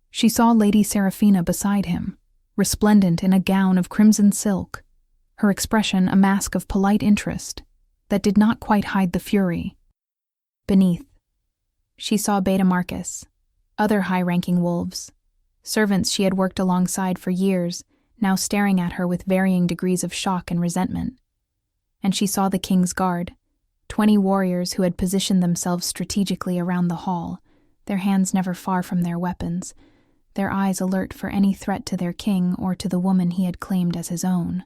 She saw Lady Seraphina beside him, resplendent in a gown of crimson silk, her expression a mask of polite interest that did not quite hide the fury. Beneath, she saw Beta Marcus, other high-ranking wolves, servants she had worked alongside for years, now staring at her with varying degrees of shock and resentment. And she saw the King's Guard, 20 warriors who had positioned themselves strategically around the hall, their hands never far from their weapons, their eyes alert for any threat to their king or to the woman he had claimed as his own.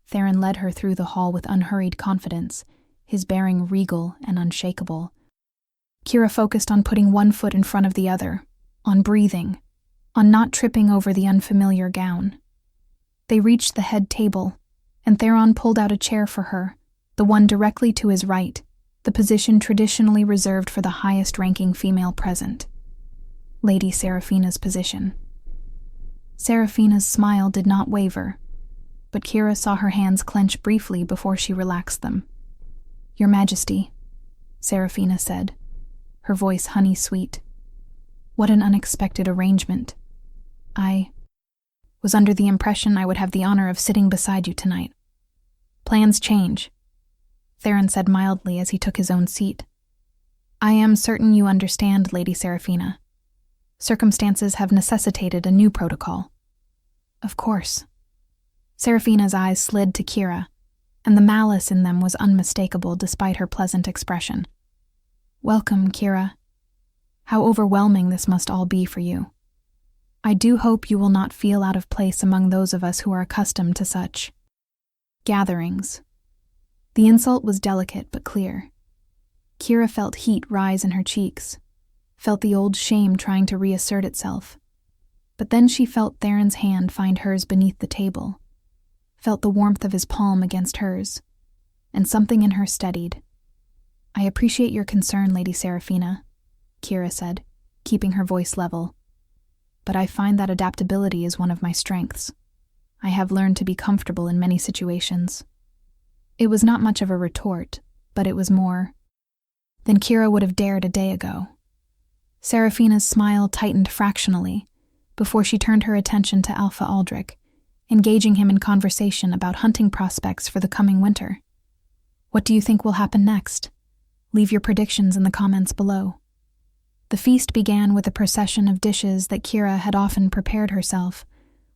Theron led her through the hall with unhurried confidence, his bearing regal and unshakable. Kira focused on putting one foot in front of the other, on breathing, on not tripping over the unfamiliar gown. They reached the head table, and Theron pulled out a chair for her, the one directly to his right, the position traditionally reserved for the highest-ranking female present. Lady Seraphina's position. Seraphina's smile did not waver, but Kira saw her hands clench briefly before she relaxed them. Your Majesty, Seraphina said, her voice honey-sweet. What an unexpected arrangement. I was under the impression I would have the honor of sitting beside you tonight. Plans change, Theron said mildly as he took his own seat. I am certain you understand, Lady Seraphina. Circumstances have necessitated a new protocol. Of course. Seraphina's eyes slid to Kira, and the malice in them was unmistakable despite her pleasant expression. Welcome, Kira. How overwhelming this must all be for you. I do hope you will not feel out of place among those of us who are accustomed to such gatherings. The insult was delicate but clear. Kira felt heat rise in her cheeks, felt the old shame trying to reassert itself. But then she felt Theron's hand find hers beneath the table, felt the warmth of his palm against hers, and something in her steadied. I appreciate your concern, Lady Seraphina, Kira said, keeping her voice level. But I find that adaptability is one of my strengths. I have learned to be comfortable in many situations. It was not much of a retort, but it was more than Kira would have dared a day ago. Seraphina's smile tightened fractionally before she turned her attention to Alpha Aldrich, engaging him in conversation about hunting prospects for the coming winter. What do you think will happen next? Leave your predictions in the comments below. The feast began with a procession of dishes that Kira had often prepared herself,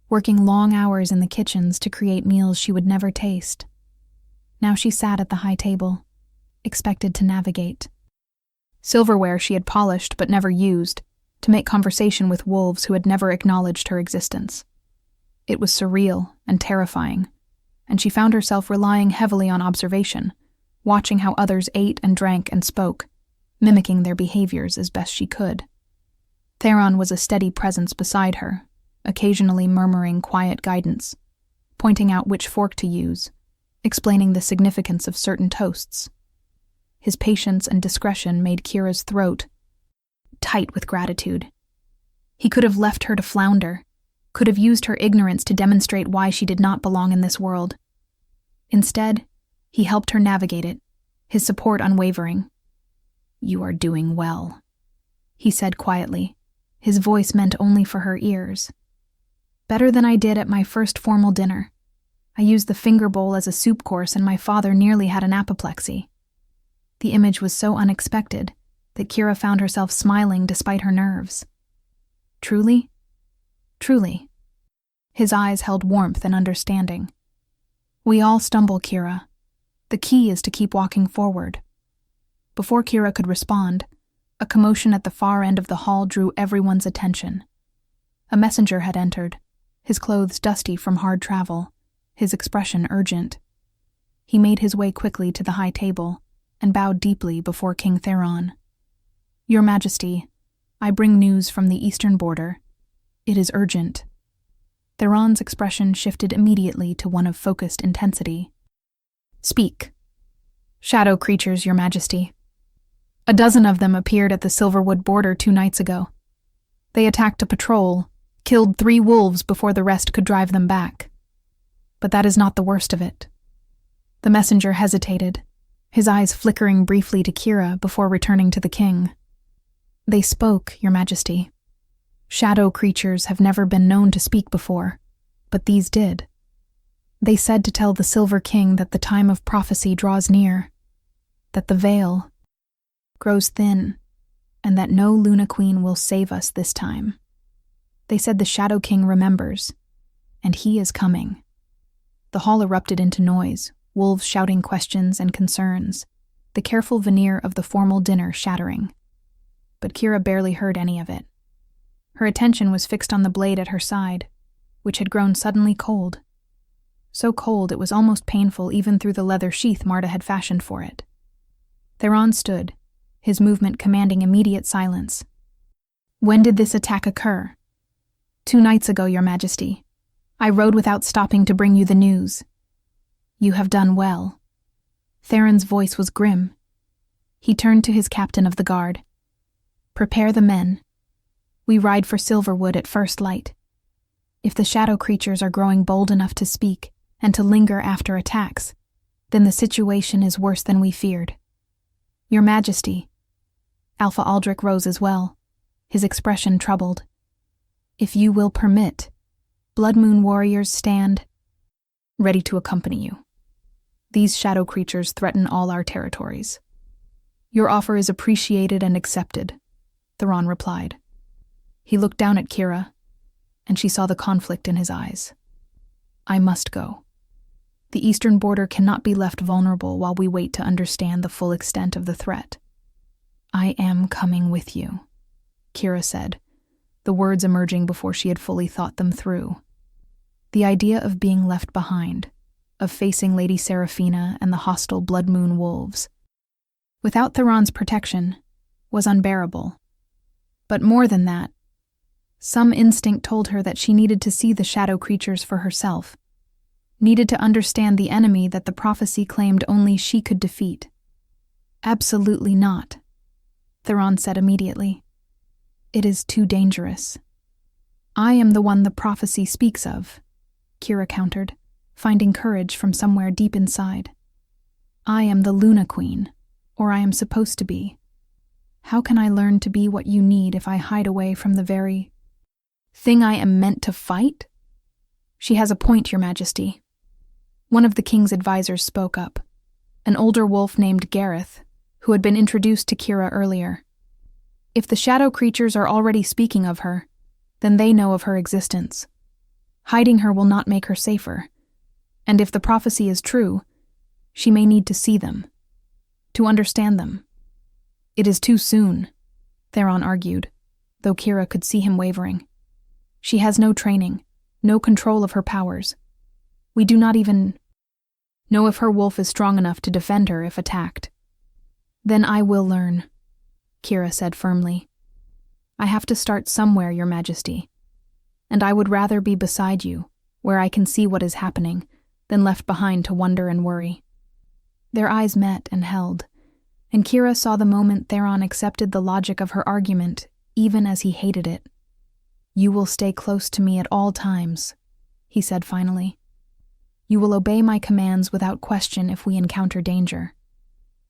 working long hours in the kitchens to create meals she would never taste. Now she sat at the high table, expected to navigate silverware she had polished but never used, to make conversation with wolves who had never acknowledged her existence. It was surreal and terrifying, and she found herself relying heavily on observation, watching how others ate and drank and spoke, mimicking their behaviors as best she could. Theron was a steady presence beside her, occasionally murmuring quiet guidance, pointing out which fork to use, explaining the significance of certain toasts. His patience and discretion made Kira's throat tight with gratitude. He could have left her to flounder, could have used her ignorance to demonstrate why she did not belong in this world. Instead, he helped her navigate it, his support unwavering. "You are doing well," he said quietly, his voice meant only for her ears. "Better than I did at my first formal dinner. I used the finger bowl as a soup course and my father nearly had an apoplexy." The image was so unexpected that Kira found herself smiling despite her nerves. "Truly?" "Truly." His eyes held warmth and understanding. "We all stumble, Kira. The key is to keep walking forward." Before Kira could respond, a commotion at the far end of the hall drew everyone's attention. A messenger had entered, his clothes dusty from hard travel, his expression urgent. He made his way quickly to the high table and bowed deeply before King Theron. "Your Majesty, I bring news from the eastern border. It is urgent." Theron's expression shifted immediately to one of focused intensity. "Speak." "Shadow creatures, Your Majesty. A dozen of them appeared at the Silverwood border 2 nights ago. They attacked a patrol, killed 3 wolves before the rest could drive them back. But that is not the worst of it." The messenger hesitated, his eyes flickering briefly to Kira before returning to the king. "They spoke, Your Majesty. Shadow creatures have never been known to speak before, but these did. They said to tell the Silver King that the time of prophecy draws near, that the veil grows thin, and that no Luna Queen will save us this time. They said the Shadow King remembers, and he is coming." The hall erupted into noise, wolves shouting questions and concerns, the careful veneer of the formal dinner shattering. But Kira barely heard any of it. Her attention was fixed on the blade at her side, which had grown suddenly cold. So cold it was almost painful even through the leather sheath Marta had fashioned for it. Theron stood, his movement commanding immediate silence. "When did this attack occur?" 2 nights ago, Your Majesty. I rode without stopping to bring you the news." "You have done well." Theron's voice was grim. He turned to his captain of the guard. "Prepare the men. We ride for Silverwood at first light. If the shadow creatures are growing bold enough to speak and to linger after attacks, then the situation is worse than we feared. Your Majesty." Alpha Aldrich rose as well, his expression troubled. "If you will permit, Blood Moon warriors stand ready to accompany you. These shadow creatures threaten all our territories." "Your offer is appreciated and accepted," Theron replied. He looked down at Kira, and she saw the conflict in his eyes. "I must go. The eastern border cannot be left vulnerable while we wait to understand the full extent of the threat." "I am coming with you," Kira said, the words emerging before she had fully thought them through. The idea of being left behind, of facing Lady Seraphina and the hostile Blood Moon wolves, without Theron's protection, was unbearable. But more than that, some instinct told her that she needed to see the shadow creatures for herself, needed to understand the enemy that the prophecy claimed only she could defeat. "Absolutely not," Theron said immediately. "It is too dangerous." "I am the one the prophecy speaks of," Kira countered, finding courage from somewhere deep inside. "I am the Luna Queen, or I am supposed to be. How can I learn to be what you need if I hide away from the very thing I am meant to fight?" She has a point, Your Majesty. One of the king's advisors spoke up, an older wolf named Gareth, who had been introduced to Kira earlier. If the shadow creatures are already speaking of her, then they know of her existence. Hiding her will not make her safer, and if the prophecy is true, she may need to see them, to understand them. It is too soon, Theron argued, though Kira could see him wavering. She has no training, no control of her powers. We do not even know if her wolf is strong enough to defend her if attacked. Then I will learn, Kira said firmly. I have to start somewhere, Your Majesty, and I would rather be beside you, where I can see what is happening, than left behind to wonder and worry. Their eyes met and held, and Kira saw the moment Theron accepted the logic of her argument, even as he hated it. You will stay close to me at all times, he said finally. You will obey my commands without question if we encounter danger.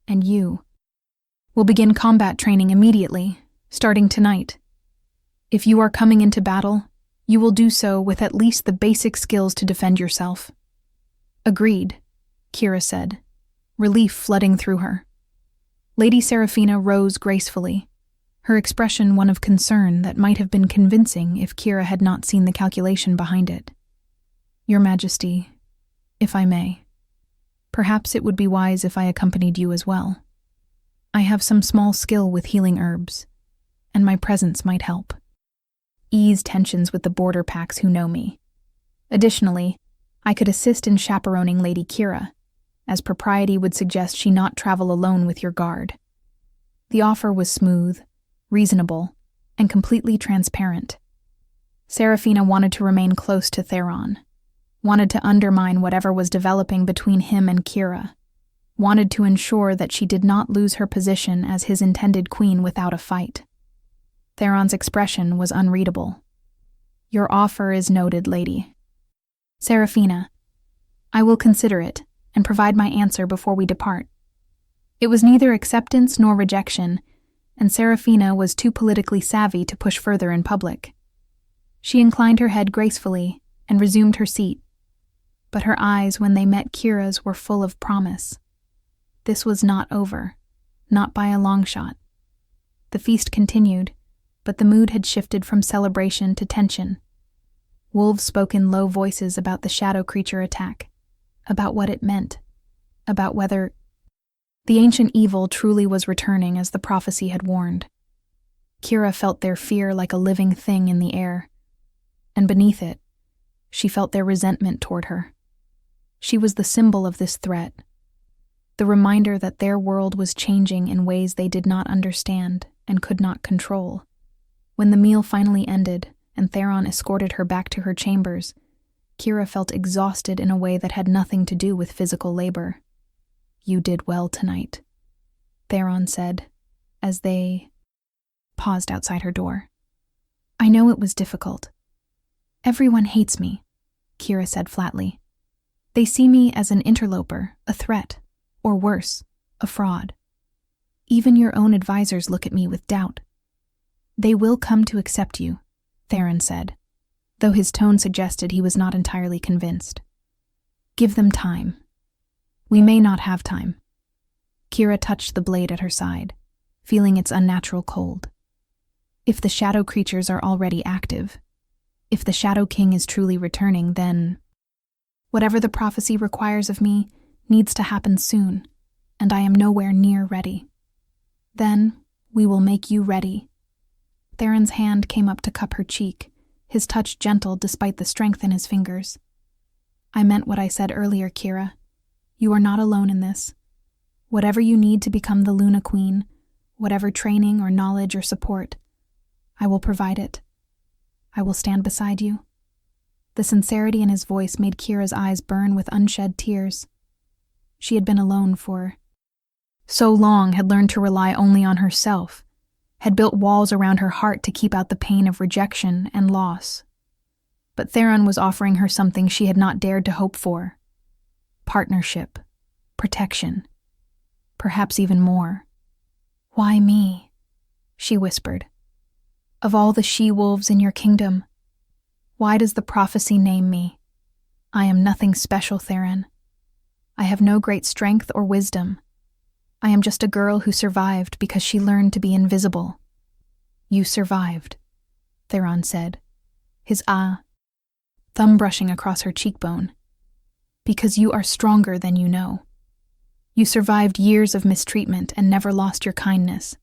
And you will begin combat training immediately, starting tonight. If you are coming into battle, you will do so with at least the basic skills to defend yourself. Agreed, Kira said, relief flooding through her. Lady Seraphina rose gracefully, her expression one of concern that might have been convincing if Kira had not seen the calculation behind it. Your Majesty, if I may, perhaps it would be wise if I accompanied you as well. I have some small skill with healing herbs, and my presence might help. Ease tensions with the border packs who know me. Additionally, I could assist in chaperoning Lady Kira, as propriety would suggest she not travel alone with your guard. The offer was smooth, reasonable, and completely transparent. Seraphina wanted to remain close to Theron, wanted to undermine whatever was developing between him and Kira, wanted to ensure that she did not lose her position as his intended queen without a fight. Theron's expression was unreadable. Your offer is noted, lady. Seraphina, I will consider it and provide my answer before we depart. It was neither acceptance nor rejection, and Seraphina was too politically savvy to push further in public. She inclined her head gracefully and resumed her seat, but her eyes when they met Kira's were full of promise. This was not over, not by a long shot. The feast continued, but the mood had shifted from celebration to tension. Wolves spoke in low voices about the shadow creature attack, about what it meant, about whether the ancient evil truly was returning as the prophecy had warned. Kira felt their fear like a living thing in the air, and beneath it, she felt their resentment toward her. She was the symbol of this threat, the reminder that their world was changing in ways they did not understand and could not control. When the meal finally ended and Theron escorted her back to her chambers, Kira felt exhausted in a way that had nothing to do with physical labor. You did well tonight, Theron said, as they paused outside her door. I know it was difficult. Everyone hates me, Kira said flatly. They see me as an interloper, a threat, or worse, a fraud. Even your own advisors look at me with doubt. They will come to accept you, Theron said, though his tone suggested he was not entirely convinced. Give them time. We may not have time. Kira touched the blade at her side, feeling its unnatural cold. If the shadow creatures are already active, if the Shadow King is truly returning, then whatever the prophecy requires of me needs to happen soon, and I am nowhere near ready. Then we will make you ready. Theron's hand came up to cup her cheek, his touch gentle despite the strength in his fingers. I meant what I said earlier, Kira. You are not alone in this. Whatever you need to become the Luna Queen, whatever training or knowledge or support, I will provide it. I will stand beside you. The sincerity in his voice made Kira's eyes burn with unshed tears. She had been alone for so long, had learned to rely only on herself, had built walls around her heart to keep out the pain of rejection and loss. But Theron was offering her something she had not dared to hope for. Partnership, protection, perhaps even more. Why me? She whispered. Of all the she-wolves in your kingdom, why does the prophecy name me? I am nothing special, Theron. I have no great strength or wisdom. I am just a girl who survived because she learned to be invisible. You survived, Theron said, his thumb brushing across her cheekbone. Because you are stronger than you know. You survived years of mistreatment and never lost your kindness.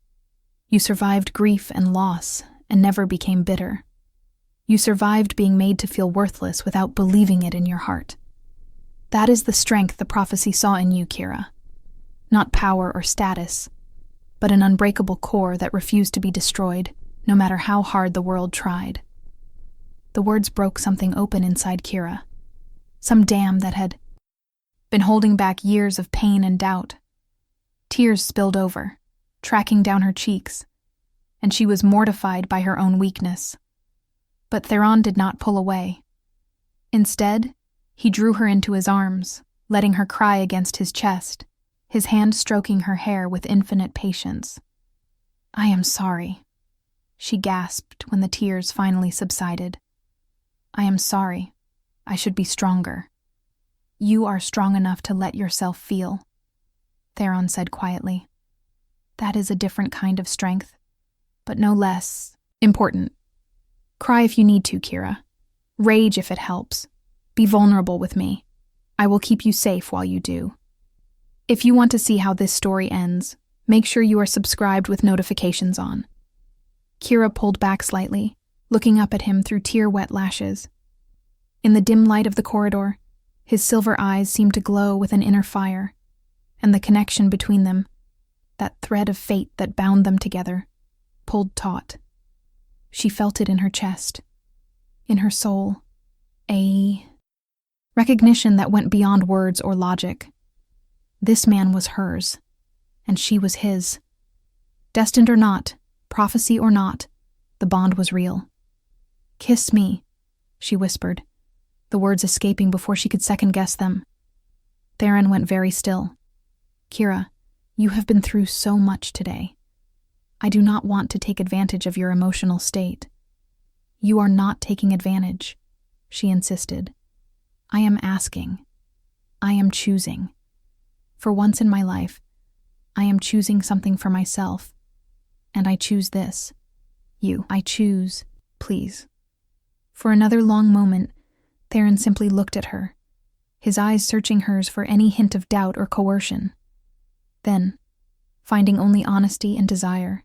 You survived grief and loss and never became bitter. You survived being made to feel worthless without believing it in your heart. That is the strength the prophecy saw in you, Kira. Not power or status, but an unbreakable core that refused to be destroyed, no matter how hard the world tried. The words broke something open inside Kira, some dam that had been holding back years of pain and doubt. Tears spilled over, tracking down her cheeks, and she was mortified by her own weakness. But Theron did not pull away. Instead, he drew her into his arms, letting her cry against his chest, his hand stroking her hair with infinite patience. "I am sorry," she gasped when the tears finally subsided. "I am sorry. I should be stronger." "You are strong enough to let yourself feel," Theron said quietly. "That is a different kind of strength, but no less important. Cry if you need to, Kira. Rage if it helps. Be vulnerable with me. I will keep you safe while you do. If you want to see how this story ends, make sure you are subscribed with notifications on." Kira pulled back slightly, looking up at him through tear-wet lashes. In the dim light of the corridor, his silver eyes seemed to glow with an inner fire, and the connection between them, that thread of fate that bound them together, pulled taut. She felt it in her chest, in her soul, a recognition that went beyond words or logic. This man was hers, and she was his. Destined or not, prophecy or not, the bond was real. "Kiss me," she whispered, the words escaping before she could second-guess them. Theron went very still. "Kira, you have been through so much today. I do not want to take advantage of your emotional state." "You are not taking advantage," she insisted. "I am asking. I am choosing. For once in my life, I am choosing something for myself, and I choose this. You. I choose, please." For another long moment, Theron simply looked at her, his eyes searching hers for any hint of doubt or coercion. Then, finding only honesty and desire,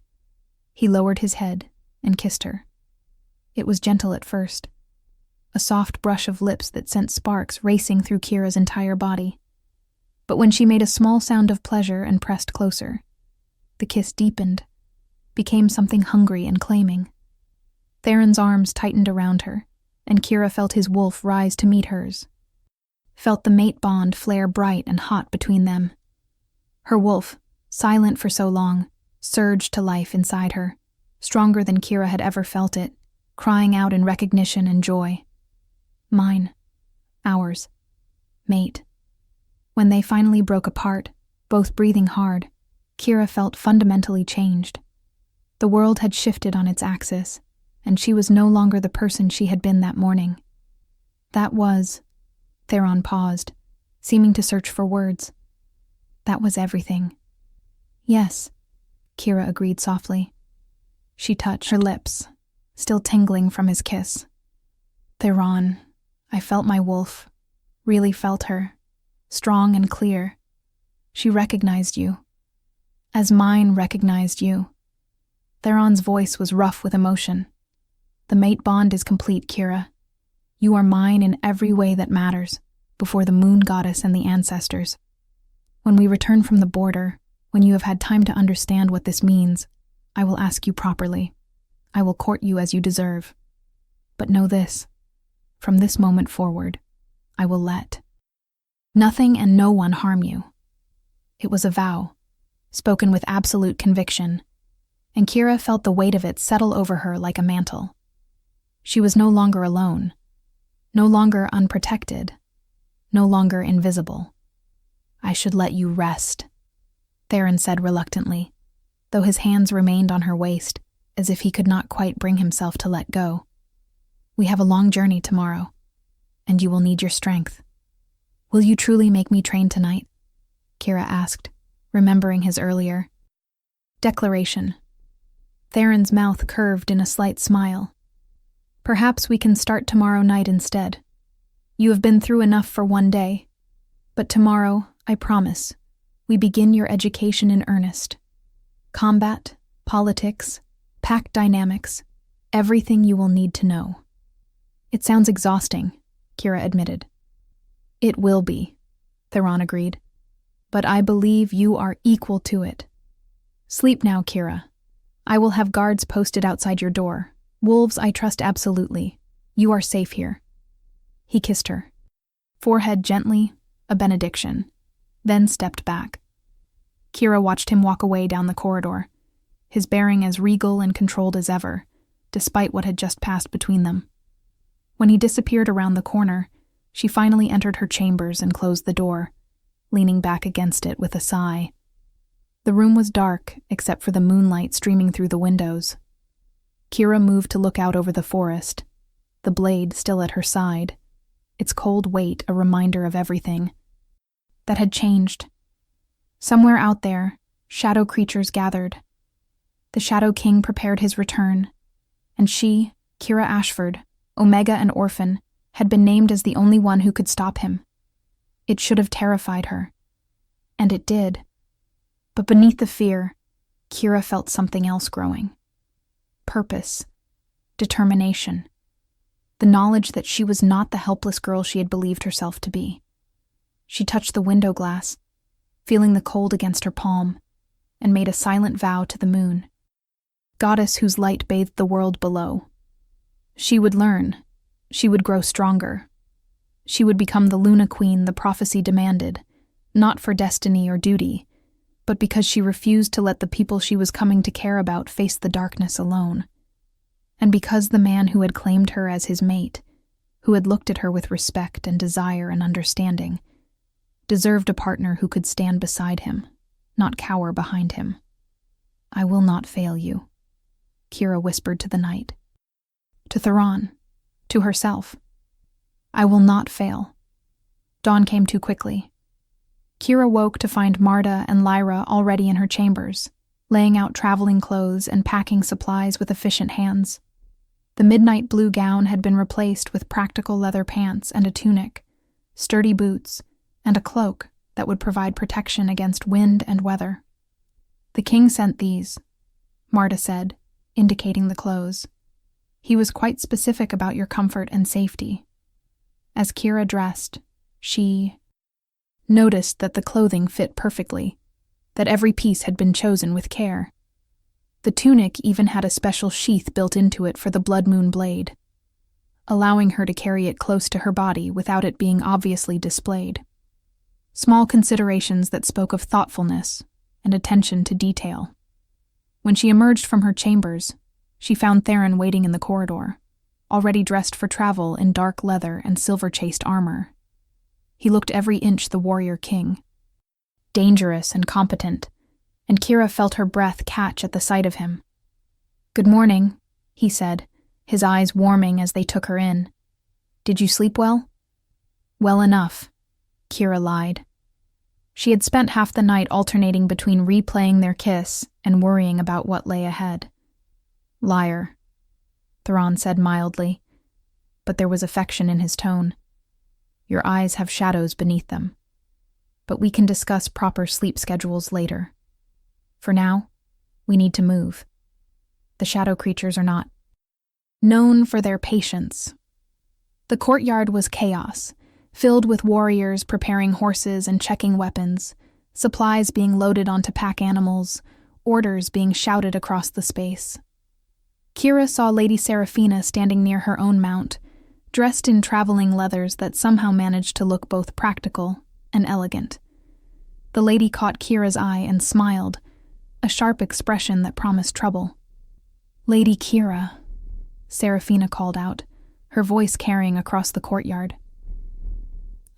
he lowered his head and kissed her. It was gentle at first, a soft brush of lips that sent sparks racing through Kira's entire body. But when she made a small sound of pleasure and pressed closer, the kiss deepened, became something hungry and claiming. Theron's arms tightened around her, and Kira felt his wolf rise to meet hers, felt the mate bond flare bright and hot between them. Her wolf, silent for so long, surged to life inside her, stronger than Kira had ever felt it, crying out in recognition and joy. Mine. Ours. Mate. When they finally broke apart, both breathing hard, Kira felt fundamentally changed. The world had shifted on its axis, and she was no longer the person she had been that morning. That was... Theron paused, seeming to search for words. That was everything. "Yes," Kira agreed softly. She touched her lips, still tingling from his kiss. "Theron, I felt my wolf, really felt her, strong and clear. She recognized you, as mine recognized you." Theron's voice was rough with emotion. "The mate bond is complete, Kira. You are mine in every way that matters, before the moon goddess and the ancestors. When we return from the border, when you have had time to understand what this means, I will ask you properly. I will court you as you deserve. But know this, from this moment forward, I will let nothing and no one harm you." It was a vow, spoken with absolute conviction, and Kira felt the weight of it settle over her like a mantle. She was no longer alone, no longer unprotected, no longer invisible. "I should let you rest," Theron said reluctantly, though his hands remained on her waist, as if he could not quite bring himself to let go. "We have a long journey tomorrow, and you will need your strength. Will you truly make me train tonight? Kira asked, remembering his earlier declaration. Theron's mouth curved in a slight smile. Perhaps we can start tomorrow night instead. You have been through enough for one day, but tomorrow, I promise, we begin your education in earnest. Combat, politics, pack dynamics, everything you will need to know. It sounds exhausting, Kira admitted. It will be, Theron agreed. But I believe you are equal to it. Sleep now, Kira. I will have guards posted outside your door. Wolves, I trust absolutely. You are safe here. He kissed her. Forehead gently, a benediction, then stepped back. Kira watched him walk away down the corridor, his bearing as regal and controlled as ever, despite what had just passed between them. When he disappeared around the corner, she finally entered her chambers and closed the door, leaning back against it with a sigh. The room was dark, except for the moonlight streaming through the windows. Kira moved to look out over the forest, the blade still at her side, its cold weight a reminder of everything that had changed. Somewhere out there, shadow creatures gathered. The Shadow King prepared his return, and she, Kira Ashford, Omega and Orphan, had been named as the only one who could stop him. It should have terrified her. And it did. But beneath the fear, Kira felt something else growing. Purpose. Determination. The knowledge that she was not the helpless girl she had believed herself to be. She touched the window glass, feeling the cold against her palm, and made a silent vow to the moon, goddess whose light bathed the world below. She would learn. She would grow stronger. She would become the Luna Queen the prophecy demanded, not for destiny or duty, but because she refused to let the people she was coming to care about face the darkness alone. And because the man who had claimed her as his mate, who had looked at her with respect and desire and understanding, deserved a partner who could stand beside him, not cower behind him. I will not fail you, Kira whispered to the night. To Theron, to herself. I will not fail. Dawn came too quickly. Kira woke to find Marta and Lyra already in her chambers, laying out traveling clothes and packing supplies with efficient hands. The midnight blue gown had been replaced with practical leather pants and a tunic, sturdy boots, and a cloak that would provide protection against wind and weather. The king sent these, Marta said, indicating the clothes. He was quite specific about your comfort and safety. As Kira dressed, she noticed that the clothing fit perfectly, that every piece had been chosen with care. The tunic even had a special sheath built into it for the blood moon blade, allowing her to carry it close to her body without it being obviously displayed. Small considerations that spoke of thoughtfulness and attention to detail. When she emerged from her chambers, she found Theron waiting in the corridor, already dressed for travel in dark leather and silver-chased armor. He looked every inch the warrior king, dangerous and competent, and Kira felt her breath catch at the sight of him. Good morning, he said, his eyes warming as they took her in. Did you sleep well? Well enough, Kira lied. She had spent half the night alternating between replaying their kiss and worrying about what lay ahead. Liar, Theron said mildly, but there was affection in his tone. Your eyes have shadows beneath them, but we can discuss proper sleep schedules later. For now, we need to move. The shadow creatures are not known for their patience. The courtyard was chaos, filled with warriors preparing horses and checking weapons, supplies being loaded onto pack animals, orders being shouted across the space. Kira saw Lady Seraphina standing near her own mount, dressed in traveling leathers that somehow managed to look both practical and elegant. The lady caught Kira's eye and smiled, a sharp expression that promised trouble. Lady Kira, Seraphina called out, her voice carrying across the courtyard.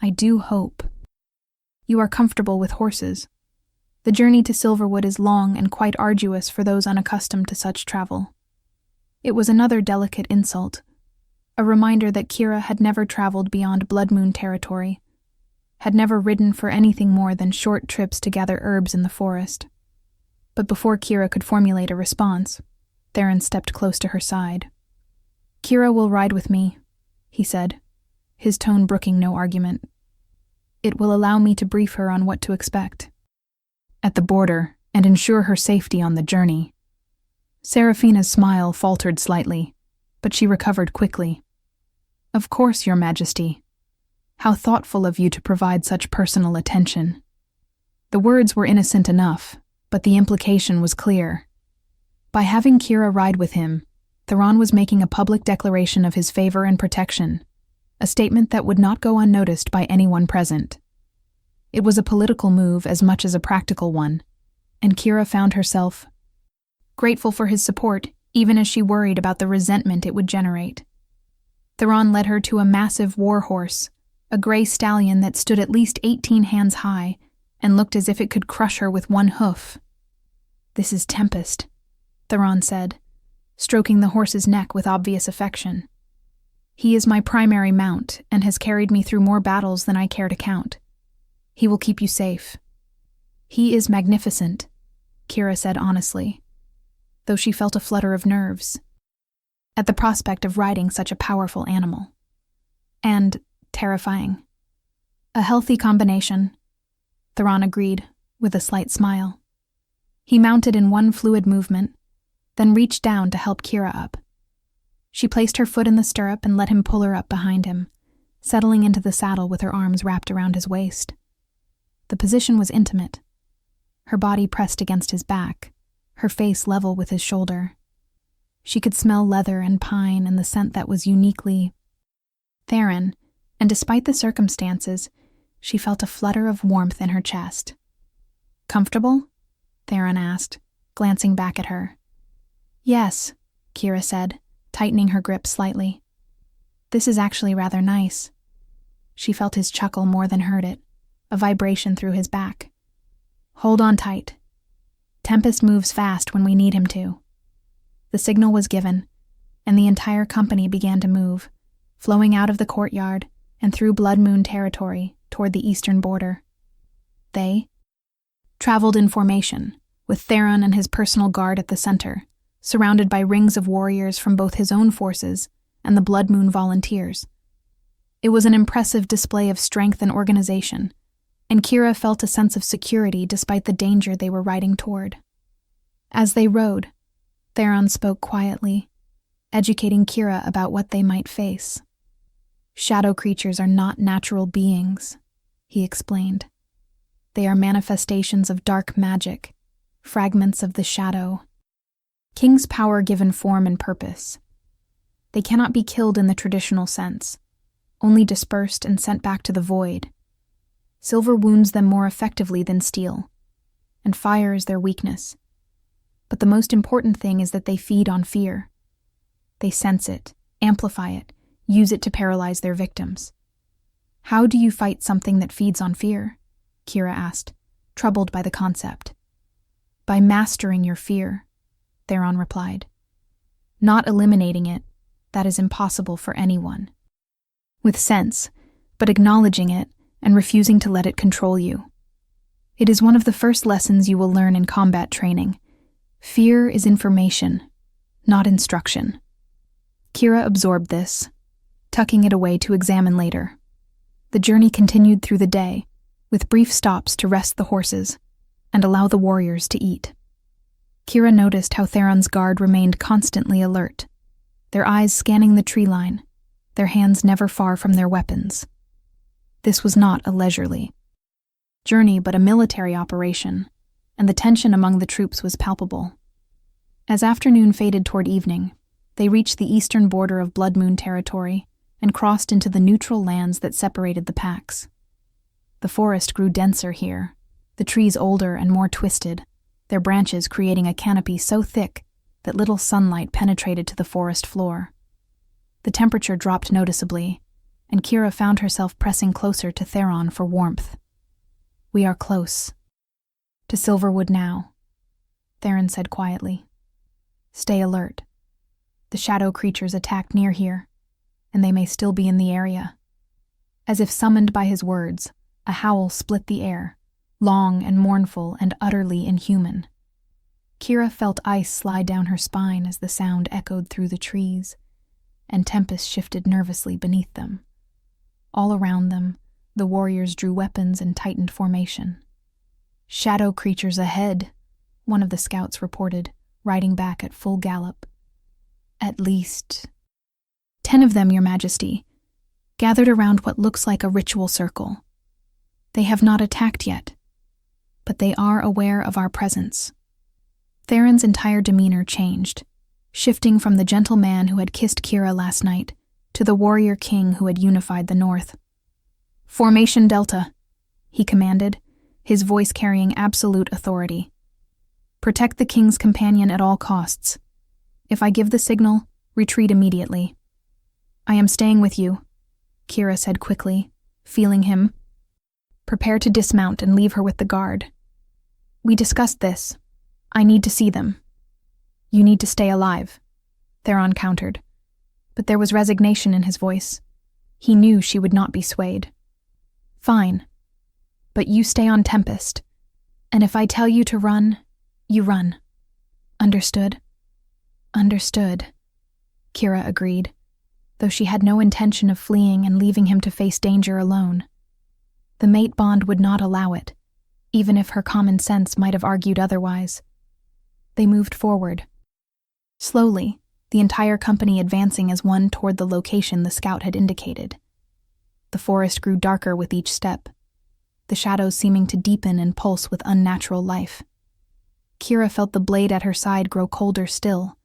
I do hope you are comfortable with horses. The journey to Silverwood is long and quite arduous for those unaccustomed to such travel. It was another delicate insult, a reminder that Kira had never traveled beyond Blood Moon territory, had never ridden for anything more than short trips to gather herbs in the forest. But before Kira could formulate a response, Theron stepped close to her side. "Kira will ride with me," he said, his tone brooking no argument. "It will allow me to brief her on what to expect at the border and ensure her safety on the journey." Seraphina's smile faltered slightly, but she recovered quickly. "Of course, Your Majesty. How thoughtful of you to provide such personal attention." The words were innocent enough, but the implication was clear. By having Kira ride with him, Theron was making a public declaration of his favor and protection, a statement that would not go unnoticed by anyone present. It was a political move as much as a practical one, and Kira found herself grateful for his support, even as she worried about the resentment it would generate. Theron led her to a massive war horse, a gray stallion that stood at least 18 hands high and looked as if it could crush her with one hoof. "This is Tempest," Theron said, stroking the horse's neck with obvious affection. "He is my primary mount and has carried me through more battles than I care to count. He will keep you safe." "He is magnificent," Kira said honestly, though she felt a flutter of nerves at the prospect of riding such a powerful animal. "And terrifying." "A healthy combination," Theron agreed, with a slight smile. He mounted in one fluid movement, then reached down to help Kira up. She placed her foot in the stirrup and let him pull her up behind him, settling into the saddle with her arms wrapped around his waist. The position was intimate. Her body pressed against his back, her face level with his shoulder. She could smell leather and pine and the scent that was uniquely Theron, and despite the circumstances, she felt a flutter of warmth in her chest. "Comfortable?" Theron asked, glancing back at her. "Yes," Kira said, tightening her grip slightly. "This is actually rather nice." She felt his chuckle more than heard it, a vibration through his back. "Hold on tight. Tempest moves fast when we need him to." The signal was given, and the entire company began to move, flowing out of the courtyard and through Blood Moon territory toward the eastern border. They traveled in formation, with Theron and his personal guard at the center, surrounded by rings of warriors from both his own forces and the Blood Moon volunteers. It was an impressive display of strength and organization, and Kira felt a sense of security despite the danger they were riding toward. As they rode, Theron spoke quietly, educating Kira about what they might face. "Shadow creatures are not natural beings," he explained. "They are manifestations of dark magic, fragments of the shadow. King's power given form and purpose. They cannot be killed in the traditional sense, only dispersed and sent back to the void. Silver wounds them more effectively than steel, and fire is their weakness. But the most important thing is that they feed on fear. They sense it, amplify it, use it to paralyze their victims." "How do you fight something that feeds on fear?" Kira asked, troubled by the concept. "By mastering your fear," Theron replied. "Not eliminating it, that is impossible for anyone. With sense, but acknowledging it and refusing to let it control you. It is one of the first lessons you will learn in combat training. Fear is information, not instruction." Kira absorbed this, tucking it away to examine later. The journey continued through the day, with brief stops to rest the horses and allow the warriors to eat. Kira noticed how Theron's guard remained constantly alert, their eyes scanning the tree line, their hands never far from their weapons. This was not a leisurely journey, but a military operation, and the tension among the troops was palpable. As afternoon faded toward evening, they reached the eastern border of Blood Moon territory and crossed into the neutral lands that separated the packs. The forest grew denser here, the trees older and more twisted, their branches creating a canopy so thick that little sunlight penetrated to the forest floor. The temperature dropped noticeably, and Kira found herself pressing closer to Theron for warmth. "We are close to Silverwood now," Theron said quietly. "Stay alert. The shadow creatures attacked near here. and they may still be in the area. As if summoned by his words, a howl split the air, long and mournful and utterly inhuman. Kira felt ice slide down her spine as the sound echoed through the trees, and Tempest shifted nervously beneath them. All around them, the warriors drew weapons and tightened formation. "Shadow creatures ahead," one of the scouts reported, riding back at full gallop. "At least 10 of them, Your Majesty, gathered around what looks like a ritual circle. They have not attacked yet, but they are aware of our presence." Theron's entire demeanor changed, shifting from the gentle man who had kissed Kira last night to the warrior king who had unified the North. "Formation Delta," he commanded, his voice carrying absolute authority. "Protect the king's companion at all costs. If I give the signal, retreat immediately." "I am staying with you," Kira said quickly, feeling him. "Prepare to dismount and leave her with the guard." "We discussed this. I need to see them." "You need to stay alive," Theron countered. But there was resignation in his voice. He knew she would not be swayed. "Fine. But you stay on Tempest. And if I tell you to run, you run. Understood?" "Understood," Kira agreed, though she had no intention of fleeing and leaving him to face danger alone. The mate bond would not allow it, even if her common sense might have argued otherwise. They moved forward. Slowly, the entire company advancing as one toward the location the scout had indicated. The forest grew darker with each step, the shadows seeming to deepen and pulse with unnatural life. Kira felt the blade at her side grow colder still,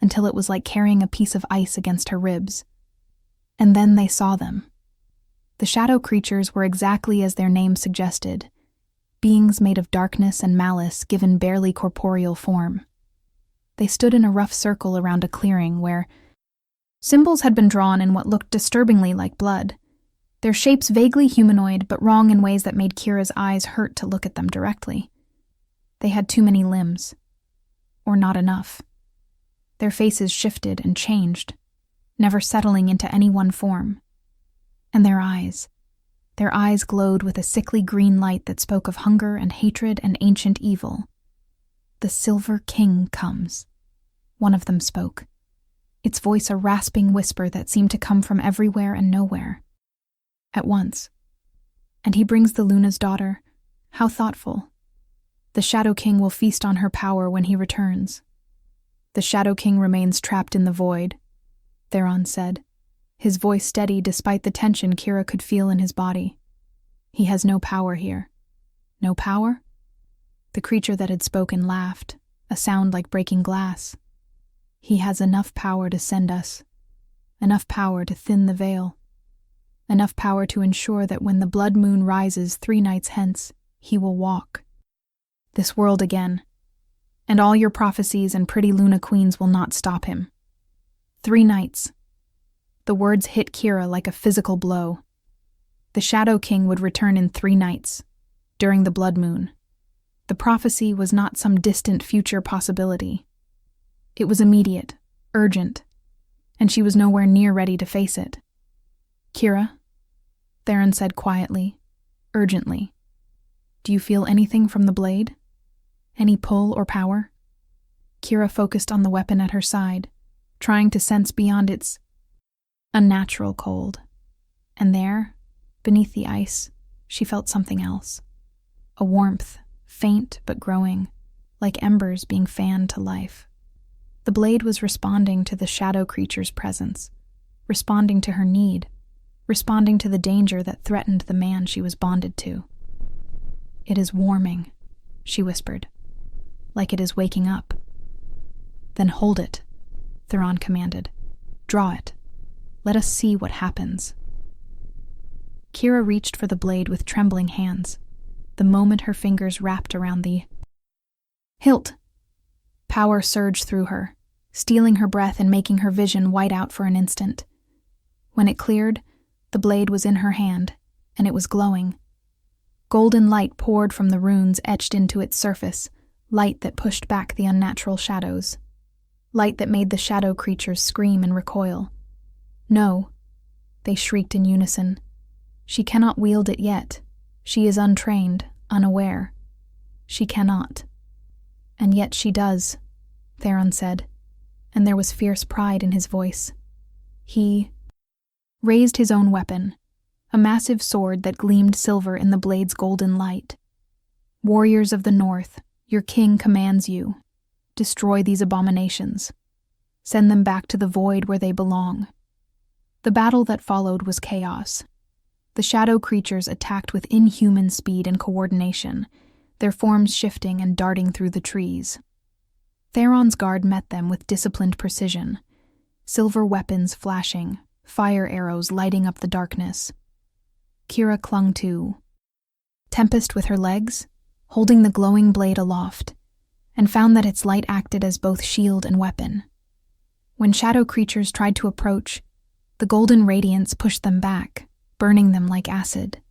until it was like carrying a piece of ice against her ribs. And then they saw them. The shadow creatures were exactly as their name suggested, beings made of darkness and malice given barely corporeal form. They stood in a rough circle around a clearing where symbols had been drawn in what looked disturbingly like blood, their shapes vaguely humanoid but wrong in ways that made Kira's eyes hurt to look at them directly. They had too many limbs, or not enough. Their faces shifted and changed, never settling into any one form. And their eyes glowed with a sickly green light that spoke of hunger and hatred and ancient evil. "The Silver King comes," one of them spoke, its voice a rasping whisper that seemed to come from everywhere and nowhere. At once. "And he brings the Luna's daughter. How thoughtful. The Shadow King will feast on her power when he returns." "The Shadow King remains trapped in the void," Theron said, his voice steady despite the tension Kira could feel in his body. "He has no power here." "No power?" The creature that had spoken laughed, a sound like breaking glass. "He has enough power to send us. Enough power to thin the veil. Enough power to ensure that when the blood moon rises 3 nights hence, he will walk this world again. And all your prophecies and pretty Luna queens will not stop him. 3 nights. The words hit Kira like a physical blow. The Shadow King would return in 3 nights, during the blood moon. The prophecy was not some distant future possibility. It was immediate, urgent, and she was nowhere near ready to face it. "Kira," Theron said quietly, urgently, "do you feel anything from the blade? Any pull or power?" Kira focused on the weapon at her side, trying to sense beyond its unnatural cold. And there, beneath the ice, she felt something else. A warmth, faint but growing, like embers being fanned to life. The blade was responding to the shadow creature's presence, responding to her need, responding to the danger that threatened the man she was bonded to. "It is warming," she whispered, "like it is waking up." "Then hold it," Theron commanded. "Draw it. Let us see what happens." Kira reached for the blade with trembling hands, the moment her fingers wrapped around the hilt. Power surged through her, stealing her breath and making her vision white out for an instant. When it cleared, the blade was in her hand, and it was glowing. Golden light poured from the runes etched into its surface, light that pushed back the unnatural shadows. Light that made the shadow creatures scream and recoil. No, they shrieked in unison. She cannot wield it yet. She is untrained, unaware. She cannot. And yet she does, Theron said, and there was fierce pride in his voice. He raised his own weapon, a massive sword that gleamed silver in the blade's golden light. Warriors of the North, your king commands you. Destroy these abominations. Send them back to the void where they belong. The battle that followed was chaos. The shadow creatures attacked with inhuman speed and coordination, their forms shifting and darting through the trees. Theron's guard met them with disciplined precision, silver weapons flashing, fire arrows lighting up the darkness. Kira clung to Tempest with her legs, holding the glowing blade aloft, and found that its light acted as both shield and weapon. When shadow creatures tried to approach, the golden radiance pushed them back, burning them like acid.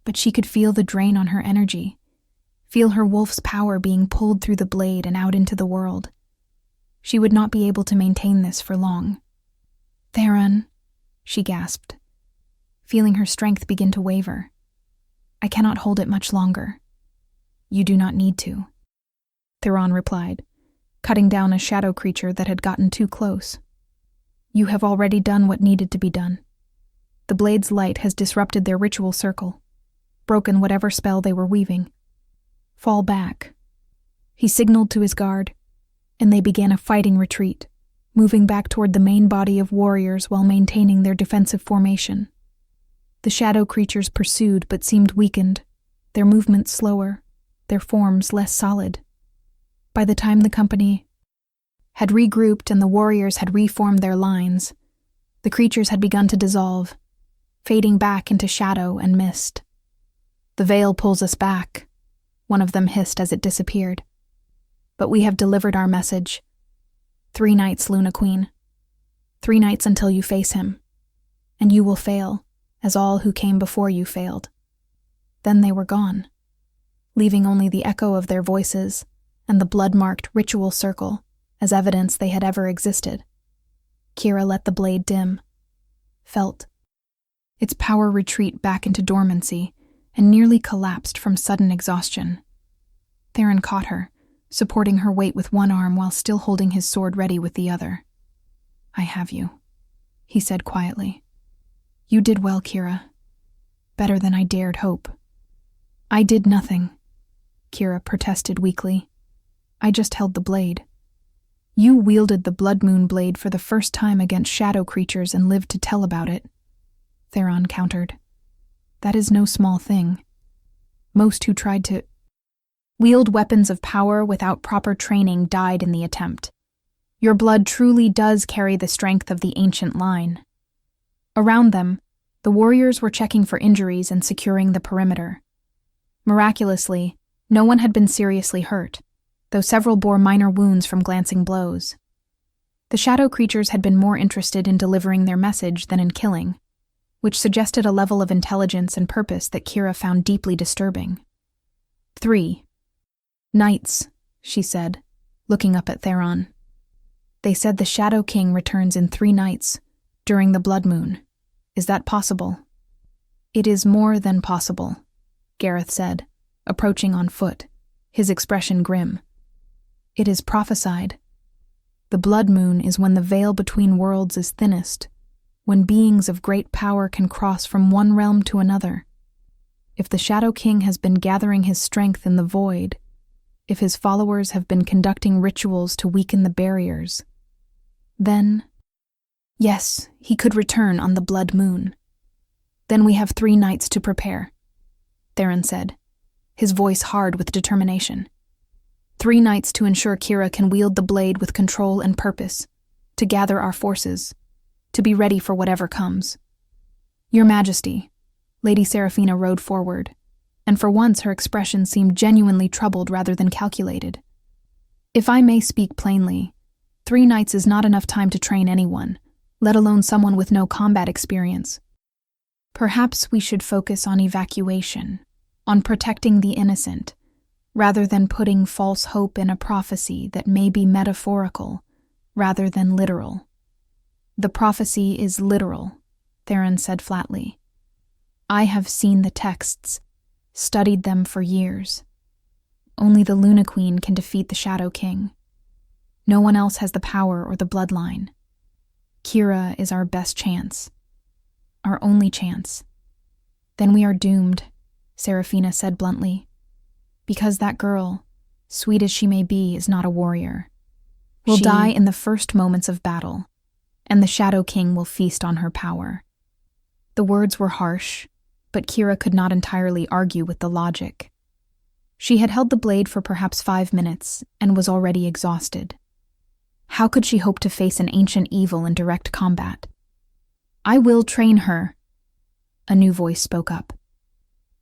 But she could feel the drain on her energy, feel her wolf's power being pulled through the blade and out into the world. She would not be able to maintain this for long. "Theron," she gasped, feeling her strength begin to waver. "I cannot hold it much longer." "You do not need to," Theron replied, cutting down a shadow creature that had gotten too close. "You have already done what needed to be done. The blade's light has disrupted their ritual circle, broken whatever spell they were weaving. Fall back." He signaled to his guard, and they began a fighting retreat, moving back toward the main body of warriors while maintaining their defensive formation. The shadow creatures pursued but seemed weakened, their movements slower, their forms less solid. By the time the company had regrouped and the warriors had reformed their lines, the creatures had begun to dissolve, fading back into shadow and mist. "The veil pulls us back," one of them hissed as it disappeared. "But we have delivered our message. 3 nights, Luna Queen. 3 nights until you face him. And you will fail, as all who came before you failed." Then they were gone, leaving only the echo of their voices and the blood-marked ritual circle as evidence they had ever existed. Kira let the blade dim, felt its power retreat back into dormancy, and nearly collapsed from sudden exhaustion. Theron caught her, supporting her weight with one arm while still holding his sword ready with the other. "I have you," he said quietly. "You did well, Kira. Better than I dared hope." "I did nothing," Kira protested weakly. "I just held the blade." "You wielded the Blood Moon blade for the first time against shadow creatures and lived to tell about it," Theron countered. "That is no small thing. Most who tried to wield weapons of power without proper training died in the attempt. Your blood truly does carry the strength of the ancient line." Around them, the warriors were checking for injuries and securing the perimeter. Miraculously, no one had been seriously hurt, though several bore minor wounds from glancing blows. The shadow creatures had been more interested in delivering their message than in killing, which suggested a level of intelligence and purpose that Kira found deeply disturbing. 3 nights, she said, looking up at Theron. "They said the Shadow King returns in 3 nights, during the blood moon. Is that possible?" "It is more than possible," Gareth said, approaching on foot, his expression grim. "It is prophesied. The blood moon is when the veil between worlds is thinnest, when beings of great power can cross from one realm to another. If the Shadow King has been gathering his strength in the void, if his followers have been conducting rituals to weaken the barriers, then, yes, he could return on the blood moon. Then we have 3 nights to prepare," Theron said, his voice hard with determination. 3 nights to ensure Kira can wield the blade with control and purpose, to gather our forces, to be ready for whatever comes. "Your Majesty," Lady Seraphina rode forward, and for once her expression seemed genuinely troubled rather than calculated. "If I may speak plainly, 3 nights is not enough time to train anyone, let alone someone with no combat experience. Perhaps we should focus on evacuation, on protecting the innocent, rather than putting false hope in a prophecy that may be metaphorical rather than literal. The prophecy is literal, Theron said flatly. I have seen the texts, studied them for years. Only the Luna Queen can defeat the Shadow King. No one else has the power or the bloodline. Kira is our best chance. Our only chance. Then we are doomed, Seraphina said bluntly. Because that girl, sweet as she may be, is not a warrior. Will die in the first moments of battle, and the Shadow King will feast on her power. The words were harsh, but Kira could not entirely argue with the logic. She had held the blade for perhaps 5 minutes and was already exhausted. How could she hope to face an ancient evil in direct combat? I will train her, a new voice spoke up.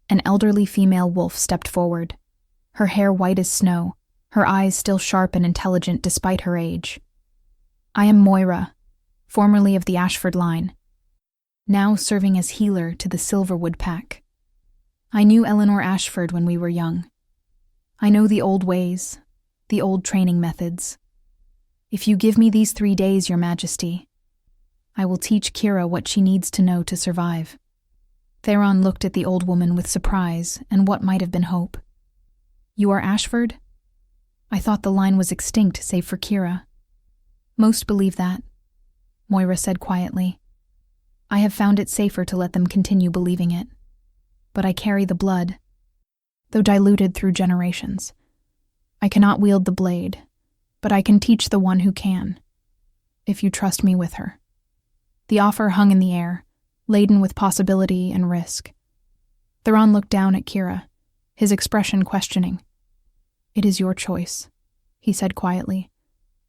An elderly female wolf stepped forward, her hair white as snow, her eyes still sharp and intelligent despite her age. I am Moira, formerly of the Ashford line, now serving as healer to the Silverwood pack. I knew Eleanor Ashford when we were young. I know the old ways, the old training methods. If you give me these 3 days, Your Majesty, I will teach Kira what she needs to know to survive. Theron looked at the old woman with surprise and what might have been hope. You are Ashford? I thought the line was extinct save for Kira. Most believe that, Moira said quietly. I have found it safer to let them continue believing it. But I carry the blood, though diluted through generations. I cannot wield the blade, but I can teach the one who can, if you trust me with her. The offer hung in the air, laden with possibility and risk. Theron looked down at Kira, his expression questioning. It is your choice, he said quietly.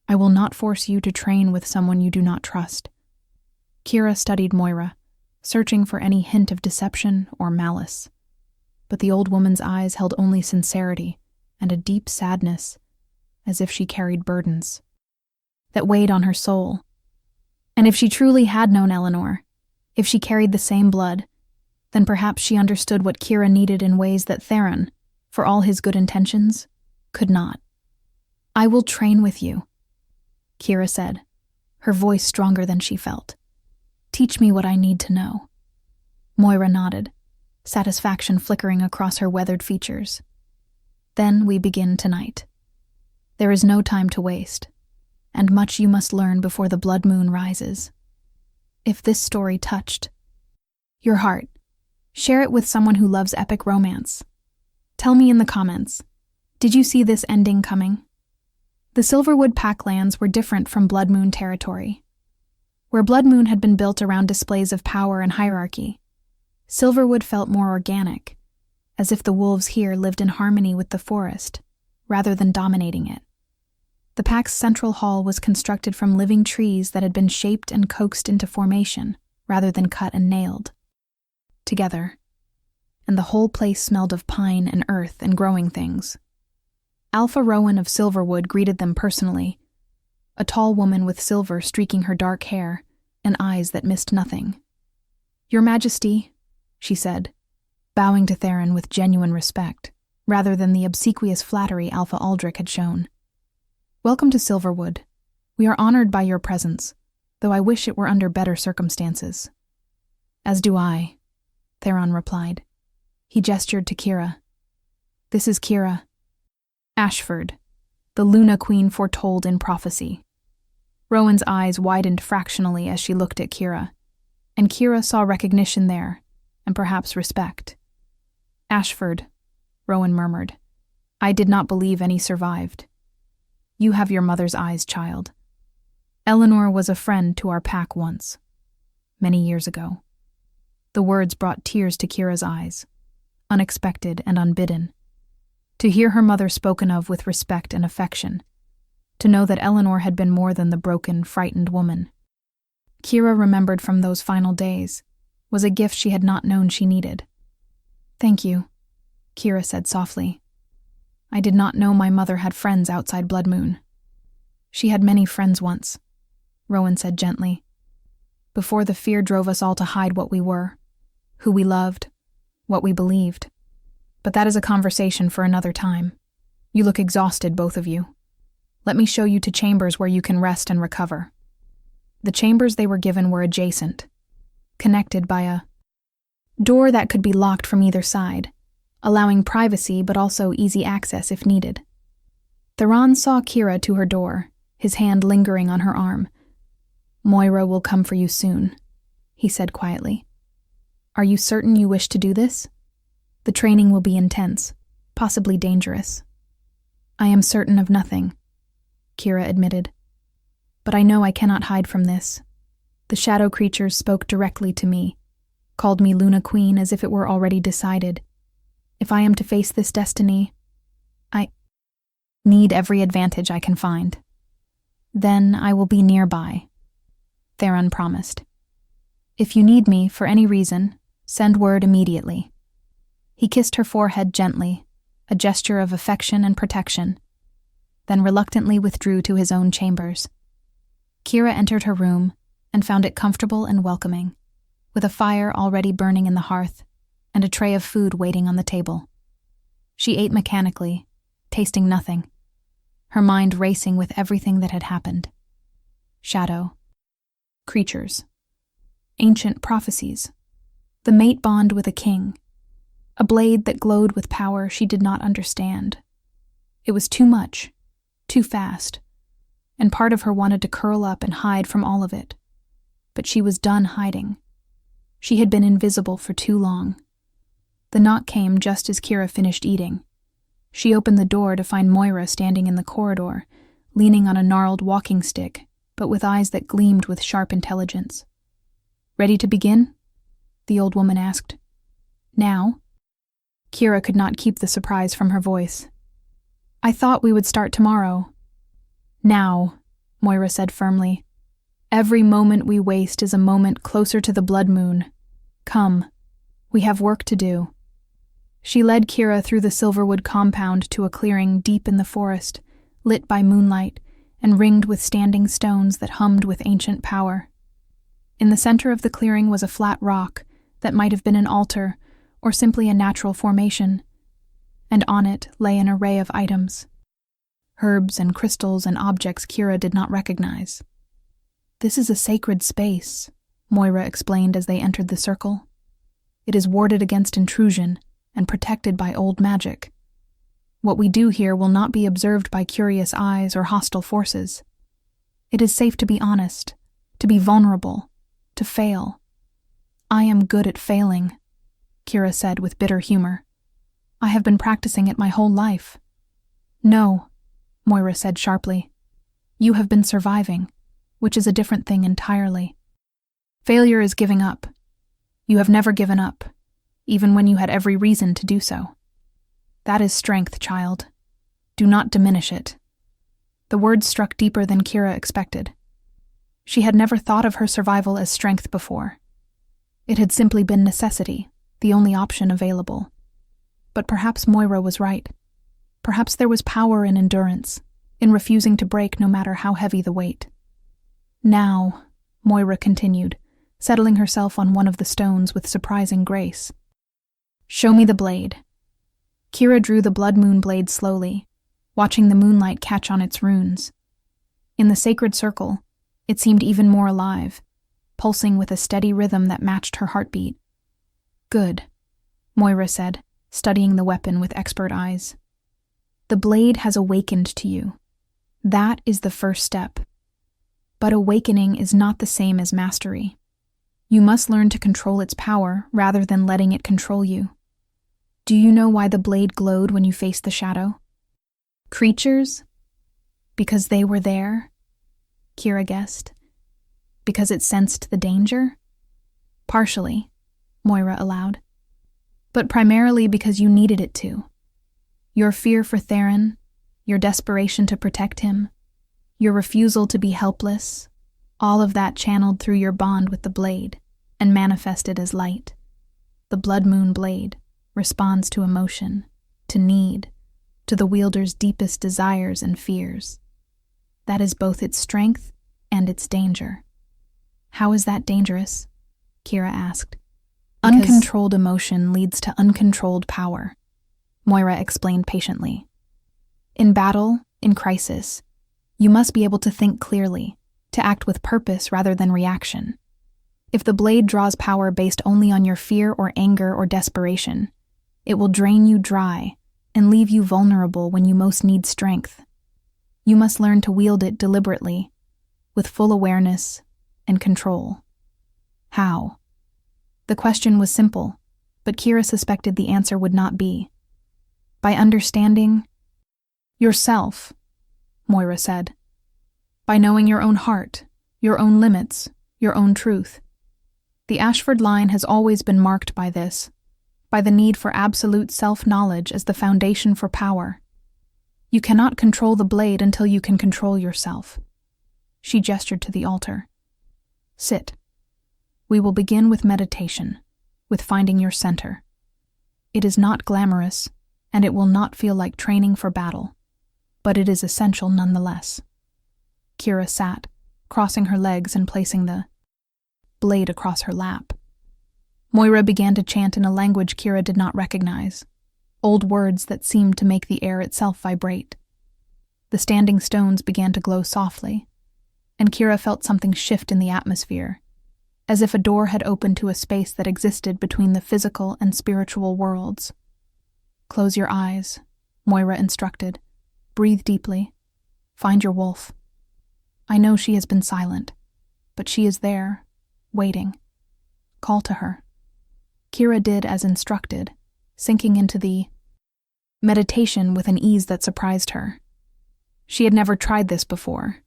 I will not force you to train with someone you do not trust. Kira studied Moira, searching for any hint of deception or malice. But the old woman's eyes held only sincerity and a deep sadness, as if she carried burdens that weighed on her soul. And if she truly had known Eleanor, if she carried the same blood, then perhaps she understood what Kira needed in ways that Theron, for all his good intentions, could not. I will train with you, Kira said, her voice stronger than she felt. Teach me what I need to know. Moira nodded, satisfaction flickering across her weathered features. Then we begin tonight. There is no time to waste, and much you must learn before the blood moon rises. If this story touched your heart, share it with someone who loves epic romance. Tell me in the comments, did you see this ending coming? The Silverwood Packlands were different from Blood Moon territory. Where Blood Moon had been built around displays of power and hierarchy, Silverwood felt more organic, as if the wolves here lived in harmony with the forest, rather than dominating it. The pack's central hall was constructed from living trees that had been shaped and coaxed into formation, rather than cut and nailed together, and the whole place smelled of pine and earth and growing things. Alpha Rowan of Silverwood greeted them personally, a tall woman with silver streaking her dark hair and eyes that missed nothing. Your Majesty, she said, bowing to Theron with genuine respect, rather than the obsequious flattery Alpha Aldrich had shown. Welcome to Silverwood. We are honored by your presence, though I wish it were under better circumstances. As do I, Theron replied. He gestured to Kira. This is Kira Ashford, the Luna Queen foretold in prophecy. Rowan's eyes widened fractionally as she looked at Kira, and Kira saw recognition there, and perhaps respect. Ashford, Rowan murmured. I did not believe any survived. You have your mother's eyes, child. Eleanor was a friend to our pack once, many years ago. The words brought tears to Kira's eyes, unexpected and unbidden. To hear her mother spoken of with respect and affection, to know that Eleanor had been more than the broken, frightened woman Kira remembered from those final days, was a gift she had not known she needed. Thank you, Kira said softly. I did not know my mother had friends outside Blood Moon. She had many friends once, Rowan said gently, before the fear drove us all to hide what we were, who we loved, what we believed. But that is a conversation for another time. You look exhausted, both of you. Let me show you to chambers where you can rest and recover. The chambers they were given were adjacent, connected by a door that could be locked from either side, allowing privacy but also easy access if needed. Theron saw Kira to her door, his hand lingering on her arm. "Moira will come for you soon," he said quietly. "Are you certain you wish to do this? The training will be intense, possibly dangerous." "I am certain of nothing," Kira admitted. "But I know I cannot hide from this. The shadow creatures spoke directly to me, called me Luna Queen as if it were already decided. If I am to face this destiny, I need every advantage I can find. Then I will be nearby," Theron promised. "If you need me for any reason, send word immediately." He kissed her forehead gently, a gesture of affection and protection, then reluctantly withdrew to his own chambers. Kira entered her room and found it comfortable and welcoming, with a fire already burning in the hearth and a tray of food waiting on the table. She ate mechanically, tasting nothing, her mind racing with everything that had happened. Shadow, creatures, ancient prophecies, the mate bond with a king, a blade that glowed with power she did not understand. It was too much, too fast, and part of her wanted to curl up and hide from all of it. But she was done hiding. She had been invisible for too long. The knock came just as Kira finished eating. She opened the door to find Moira standing in the corridor, leaning on a gnarled walking stick, but with eyes that gleamed with sharp intelligence. "Ready to begin?" the old woman asked. "Now?" Kira could not keep the surprise from her voice. "I thought we would start tomorrow." "Now," Moira said firmly. "Every moment we waste is a moment closer to the blood moon. Come, we have work to do." She led Kira through the Silverwood compound to a clearing deep in the forest, lit by moonlight and ringed with standing stones that hummed with ancient power. In the center of the clearing was a flat rock that might have been an altar or simply a natural formation, and on it lay an array of items. Herbs and crystals and objects Kira did not recognize. "This is a sacred space," Moira explained as they entered the circle. "It is warded against intrusion and protected by old magic. What we do here will not be observed by curious eyes or hostile forces. It is safe to be honest, to be vulnerable, to fail." "I am good at failing," Kira said with bitter humor. "I have been practicing it my whole life." "No," Moira said sharply. "You have been surviving, which is a different thing entirely. Failure is giving up. You have never given up, even when you had every reason to do so. That is strength, child. Do not diminish it." The words struck deeper than Kira expected. She had never thought of her survival as strength before. It had simply been necessity, the only option available. But perhaps Moira was right. Perhaps there was power in endurance, in refusing to break no matter how heavy the weight. "Now," Moira continued, settling herself on one of the stones with surprising grace. "Show me the blade." Kira drew the blood moon blade slowly, watching the moonlight catch on its runes. In the sacred circle, it seemed even more alive, pulsing with a steady rhythm that matched her heartbeat. "Good," Moira said, studying the weapon with expert eyes. "The blade has awakened to you. That is the first step. But awakening is not the same as mastery. You must learn to control its power rather than letting it control you. Do you know why the blade glowed when you faced the shadow? Creatures? Because they were there?" Kira guessed. "Because it sensed the danger?" "Partially," Moira allowed. "But primarily because you needed it to. Your fear for Theron, your desperation to protect him, your refusal to be helpless, all of that channeled through your bond with the blade and manifested as light. The blood moon blade responds to emotion, to need, to the wielder's deepest desires and fears. That is both its strength and its danger." "How is that dangerous?" Kira asked. "Uncontrolled emotion leads to uncontrolled power," Moira explained patiently. "In battle, in crisis, you must be able to think clearly, to act with purpose rather than reaction. If the blade draws power based only on your fear or anger or desperation, it will drain you dry and leave you vulnerable when you most need strength. You must learn to wield it deliberately, with full awareness and control. How? The question was simple, but Kira suspected the answer would not be. By understanding yourself, Moira said. By knowing your own heart, your own limits, your own truth. The Ashford line has always been marked by this, by the need for absolute self-knowledge as the foundation for power. You cannot control the blade until you can control yourself. She gestured to the altar. Sit. We will begin with meditation, with finding your center. It is not glamorous, and it will not feel like training for battle, but it is essential nonetheless. Kira sat, crossing her legs and placing the blade across her lap. Moira began to chant in a language Kira did not recognize, old words that seemed to make the air itself vibrate. The standing stones began to glow softly, and Kira felt something shift in the atmosphere, as if a door had opened to a space that existed between the physical and spiritual worlds. Close your eyes, Moira instructed. Breathe deeply. Find your wolf. I know she has been silent, but she is there, waiting. Call to her. Kira did as instructed, sinking into the meditation with an ease that surprised her. She had never tried this before,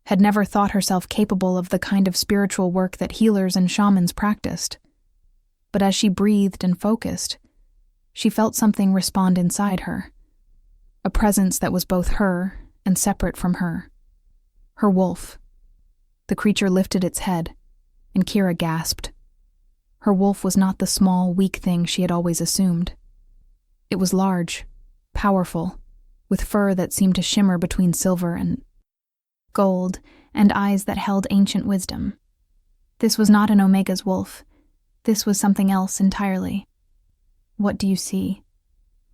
had never thought herself capable of the kind of spiritual work that healers and shamans practiced. But as she breathed and focused, she felt something respond inside her, a presence that was both her and separate from her. Her wolf. The creature lifted its head, and Kira gasped. Her wolf was not the small, weak thing she had always assumed. It was large, powerful, with fur that seemed to shimmer between silver and gold, and eyes that held ancient wisdom. This was not an Omega's wolf. This was something else entirely. What do you see?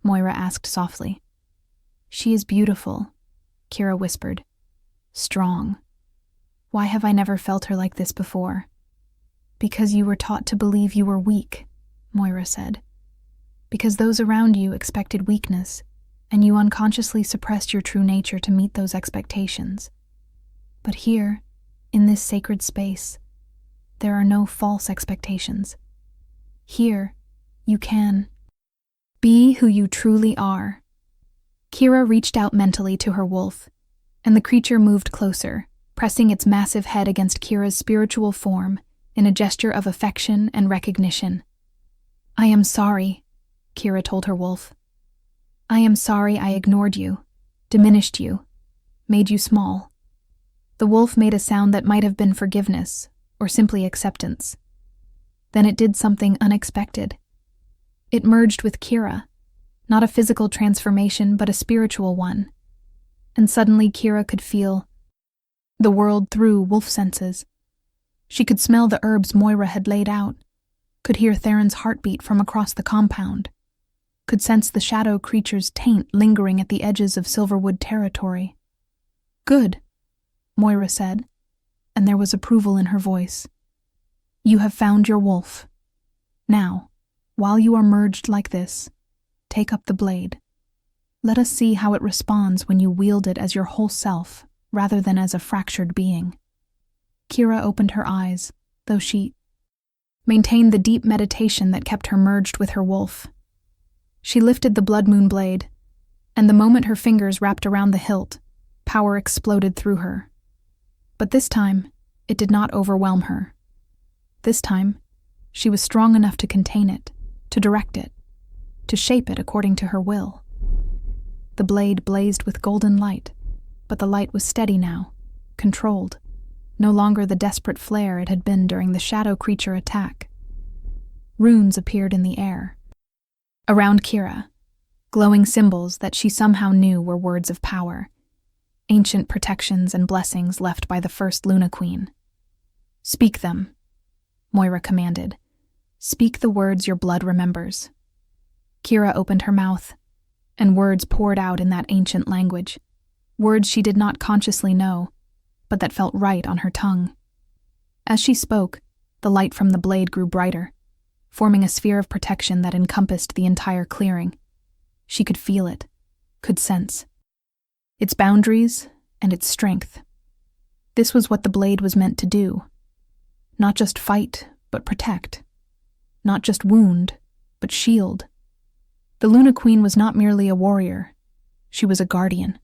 Moira asked softly. She is beautiful, Kira whispered. Strong. Why have I never felt her like this before? Because you were taught to believe you were weak, Moira said. Because those around you expected weakness, and you unconsciously suppressed your true nature to meet those expectations. But here, in this sacred space, there are no false expectations. Here, you can be who you truly are. Kira reached out mentally to her wolf, and the creature moved closer, pressing its massive head against Kira's spiritual form in a gesture of affection and recognition. I am sorry, Kira told her wolf. I am sorry I ignored you, diminished you, made you small. The wolf made a sound that might have been forgiveness or simply acceptance. Then it did something unexpected. It merged with Kira, not a physical transformation but a spiritual one. And suddenly Kira could feel the world through wolf senses. She could smell the herbs Moira had laid out, could hear Theron's heartbeat from across the compound, could sense the shadow creature's taint lingering at the edges of Silverwood territory. Good, Moira said, and there was approval in her voice. You have found your wolf. Now, while you are merged like this, take up the blade. Let us see how it responds when you wield it as your whole self, rather than as a fractured being. Kira opened her eyes, though she maintained the deep meditation that kept her merged with her wolf. She lifted the blood moon blade, and the moment her fingers wrapped around the hilt, power exploded through her. But this time, it did not overwhelm her. This time, she was strong enough to contain it, to direct it, to shape it according to her will. The blade blazed with golden light, but the light was steady now, controlled, no longer the desperate flare it had been during the shadow creature attack. Runes appeared in the air. Around Kira, glowing symbols that she somehow knew were words of power, ancient protections and blessings left by the first Luna Queen. Speak them, Moira commanded. Speak the words your blood remembers. Kira opened her mouth, and words poured out in that ancient language, words she did not consciously know, but that felt right on her tongue. As she spoke, The light from the blade grew brighter, forming a sphere of protection that encompassed the entire clearing. She could feel it, could sense its boundaries and its strength. This was what the blade was meant to do. Not just fight, but protect. Not just wound, but shield. The Luna Queen was not merely a warrior. She was a guardian.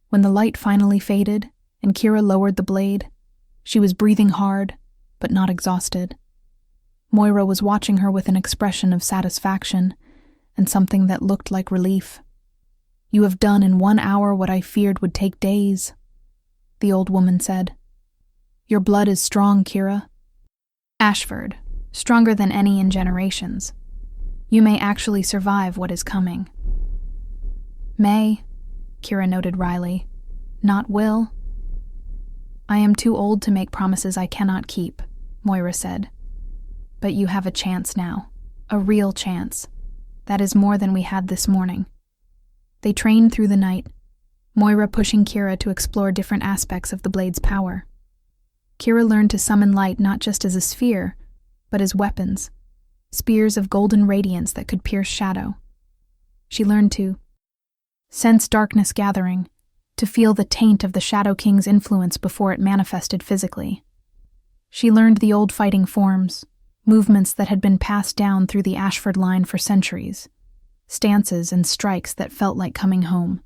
When the light finally faded and Kira lowered the blade, she was breathing hard, but not exhausted. Moira was watching her with an expression of satisfaction and something that looked like relief. "You have done in 1 hour what I feared would take days," the old woman said. "Your blood is strong, Kira. Ashford, stronger than any in generations. You may actually survive what is coming." "May," Kira noted wryly, "not will." "I am too old to make promises I cannot keep," Moira said. "But you have a chance now, a real chance. That is more than we had this morning." They trained through the night, Moira pushing Kira to explore different aspects of the blade's power. Kira learned to summon light not just as a sphere, but as weapons, spears of golden radiance that could pierce shadow. She learned to sense darkness gathering, to feel the taint of the Shadow King's influence before it manifested physically. She learned the old fighting forms, movements that had been passed down through the Ashford line for centuries, stances and strikes that felt like coming home.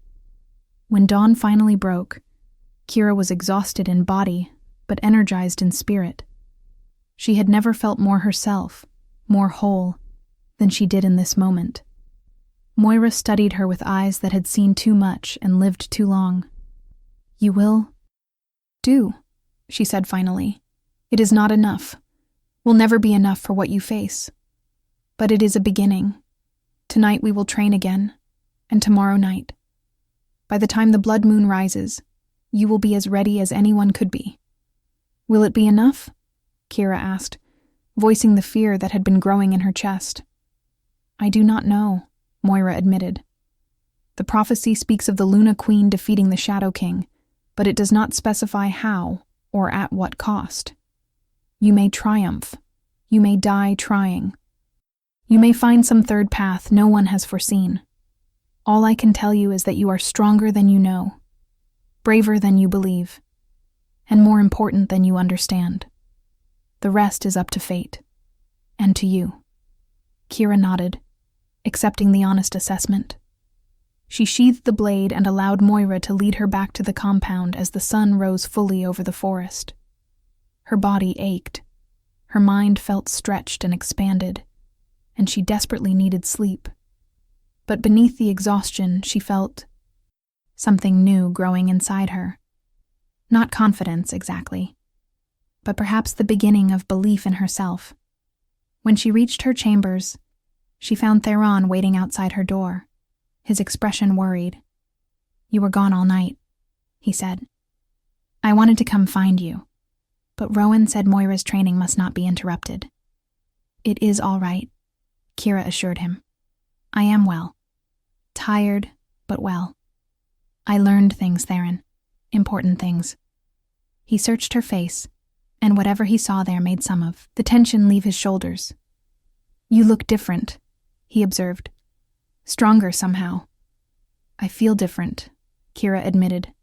When dawn finally broke, Kira was exhausted in body, but energized in spirit. She had never felt more herself, more whole, than she did in this moment. Moira studied her with eyes that had seen too much and lived too long. "You will do," she said finally. "It is not enough. Will never be enough for what you face. But it is a beginning. Tonight we will train again, and tomorrow night. By the time the blood moon rises, you will be as ready as anyone could be." "Will it be enough?" Kira asked, voicing the fear that had been growing in her chest. "I do not know," Moira admitted. "The prophecy speaks of the Luna Queen defeating the Shadow King, but it does not specify how or at what cost. You may triumph. You may die trying. You may find some third path no one has foreseen. All I can tell you is that you are stronger than you know, braver than you believe, and more important than you understand. The rest is up to fate, and to you." Kira nodded, accepting the honest assessment. She sheathed the blade and allowed Moira to lead her back to the compound as the sun rose fully over the forest. Her body ached. Her mind felt stretched and expanded, and she desperately needed sleep. But beneath the exhaustion, she felt something new growing inside her. Not confidence, exactly, but perhaps the beginning of belief in herself. When she reached her chambers, she found Theron waiting outside her door, his expression worried. "You were gone all night," he said. "I wanted to come find you, but Rowan said Moira's training must not be interrupted." "It is all right," Kira assured him. "I am well. Tired, but well. I learned things, Theron. Important things." He searched her face, and whatever he saw there made some of the tension leave his shoulders. "You look different," he observed. "Stronger somehow." "I feel different," Kira admitted.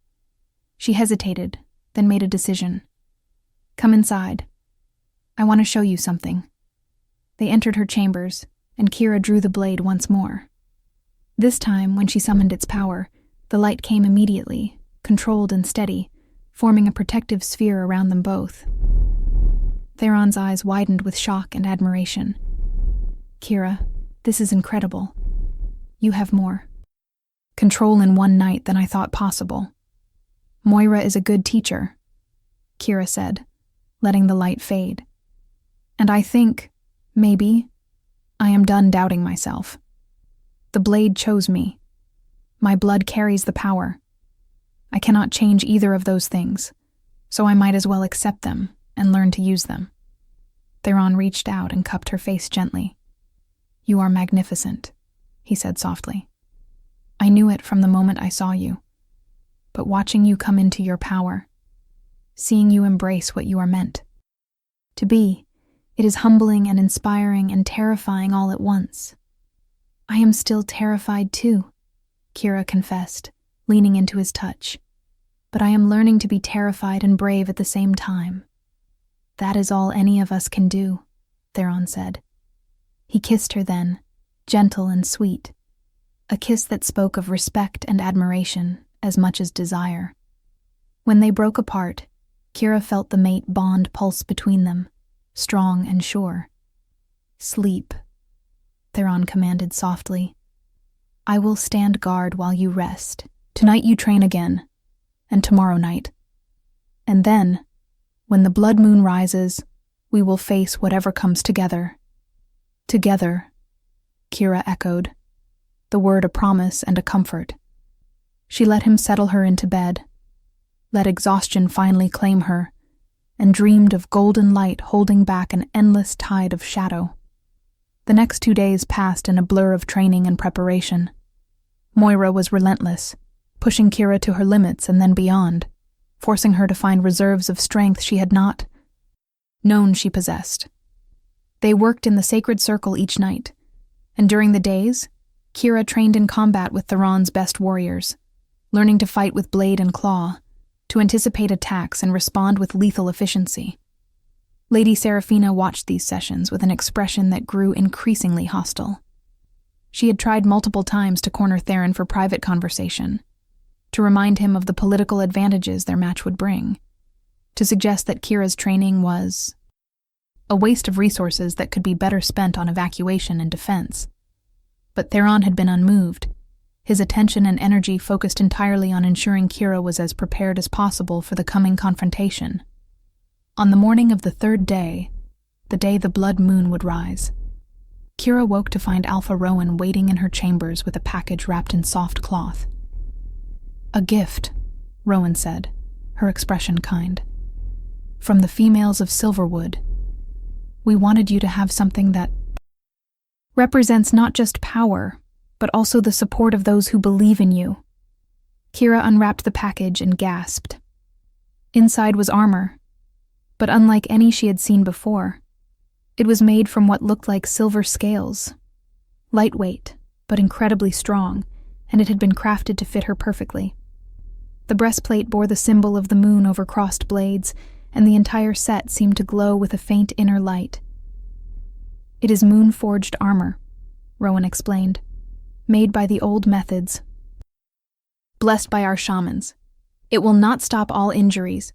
She hesitated, then made a decision. "Come inside. I want to show you something." They entered her chambers, and Kira drew the blade once more. This time, when she summoned its power, the light came immediately, controlled and steady, forming a protective sphere around them both. Theron's eyes widened with shock and admiration. "Kira, this is incredible. You have more control in one night than I thought possible." "Moira is a good teacher," Kira said, letting the light fade. "And I think, maybe, I am done doubting myself. The blade chose me. My blood carries the power. I cannot change either of those things, so I might as well accept them and learn to use them." Theron reached out and cupped her face gently. "You are magnificent," he said softly. "I knew it from the moment I saw you. But watching you come into your power, seeing you embrace what you are meant to be, It is humbling and inspiring and terrifying all at once. I am still terrified too, Kira confessed, leaning into his touch. But I am learning to be terrified and brave at the same time. That is all any of us can do, Theron said. He kissed her then, gentle and sweet, a kiss that spoke of respect and admiration as much as desire. When they broke apart, Kira felt the mate bond pulse between them, strong and sure. Sleep, Theron commanded softly. I will stand guard while you rest. Tonight you train again, and tomorrow night. And then, when the blood moon rises, we will face whatever comes together. Together, Kira echoed, the word a promise and a comfort. She let him settle her into bed, let exhaustion finally claim her, and dreamed of golden light holding back an endless tide of shadow. The next 2 days passed in a blur of training and preparation. Moira was relentless, pushing Kira to her limits and then beyond, forcing her to find reserves of strength she had not known she possessed. They worked in the sacred circle each night, and during the days, Kira trained in combat with Theron's best warriors, learning to fight with blade and claw, to anticipate attacks and respond with lethal efficiency. Lady Seraphina watched these sessions with an expression that grew increasingly hostile. She had tried multiple times to corner Theron for private conversation, to remind him of the political advantages their match would bring, to suggest that Kira's training was a waste of resources that could be better spent on evacuation and defense. But Theron had been unmoved, his attention and energy focused entirely on ensuring Kira was as prepared as possible for the coming confrontation. On the morning of the 3rd day, the day the blood moon would rise, Kira woke to find Alpha Rowan waiting in her chambers with a package wrapped in soft cloth. A gift, Rowan said, her expression kind. From the females of Silverwood. We wanted you to have something that represents not just power, but also the support of those who believe in you. Kira unwrapped the package and gasped. Inside was armor, but unlike any she had seen before. It was made from what looked like silver scales. Lightweight, but incredibly strong, and it had been crafted to fit her perfectly. The breastplate bore the symbol of the moon over crossed blades, and the entire set seemed to glow with a faint inner light. It is moon-forged armor, Rowan explained, made by the old methods. Blessed by our shamans. It will not stop all injuries,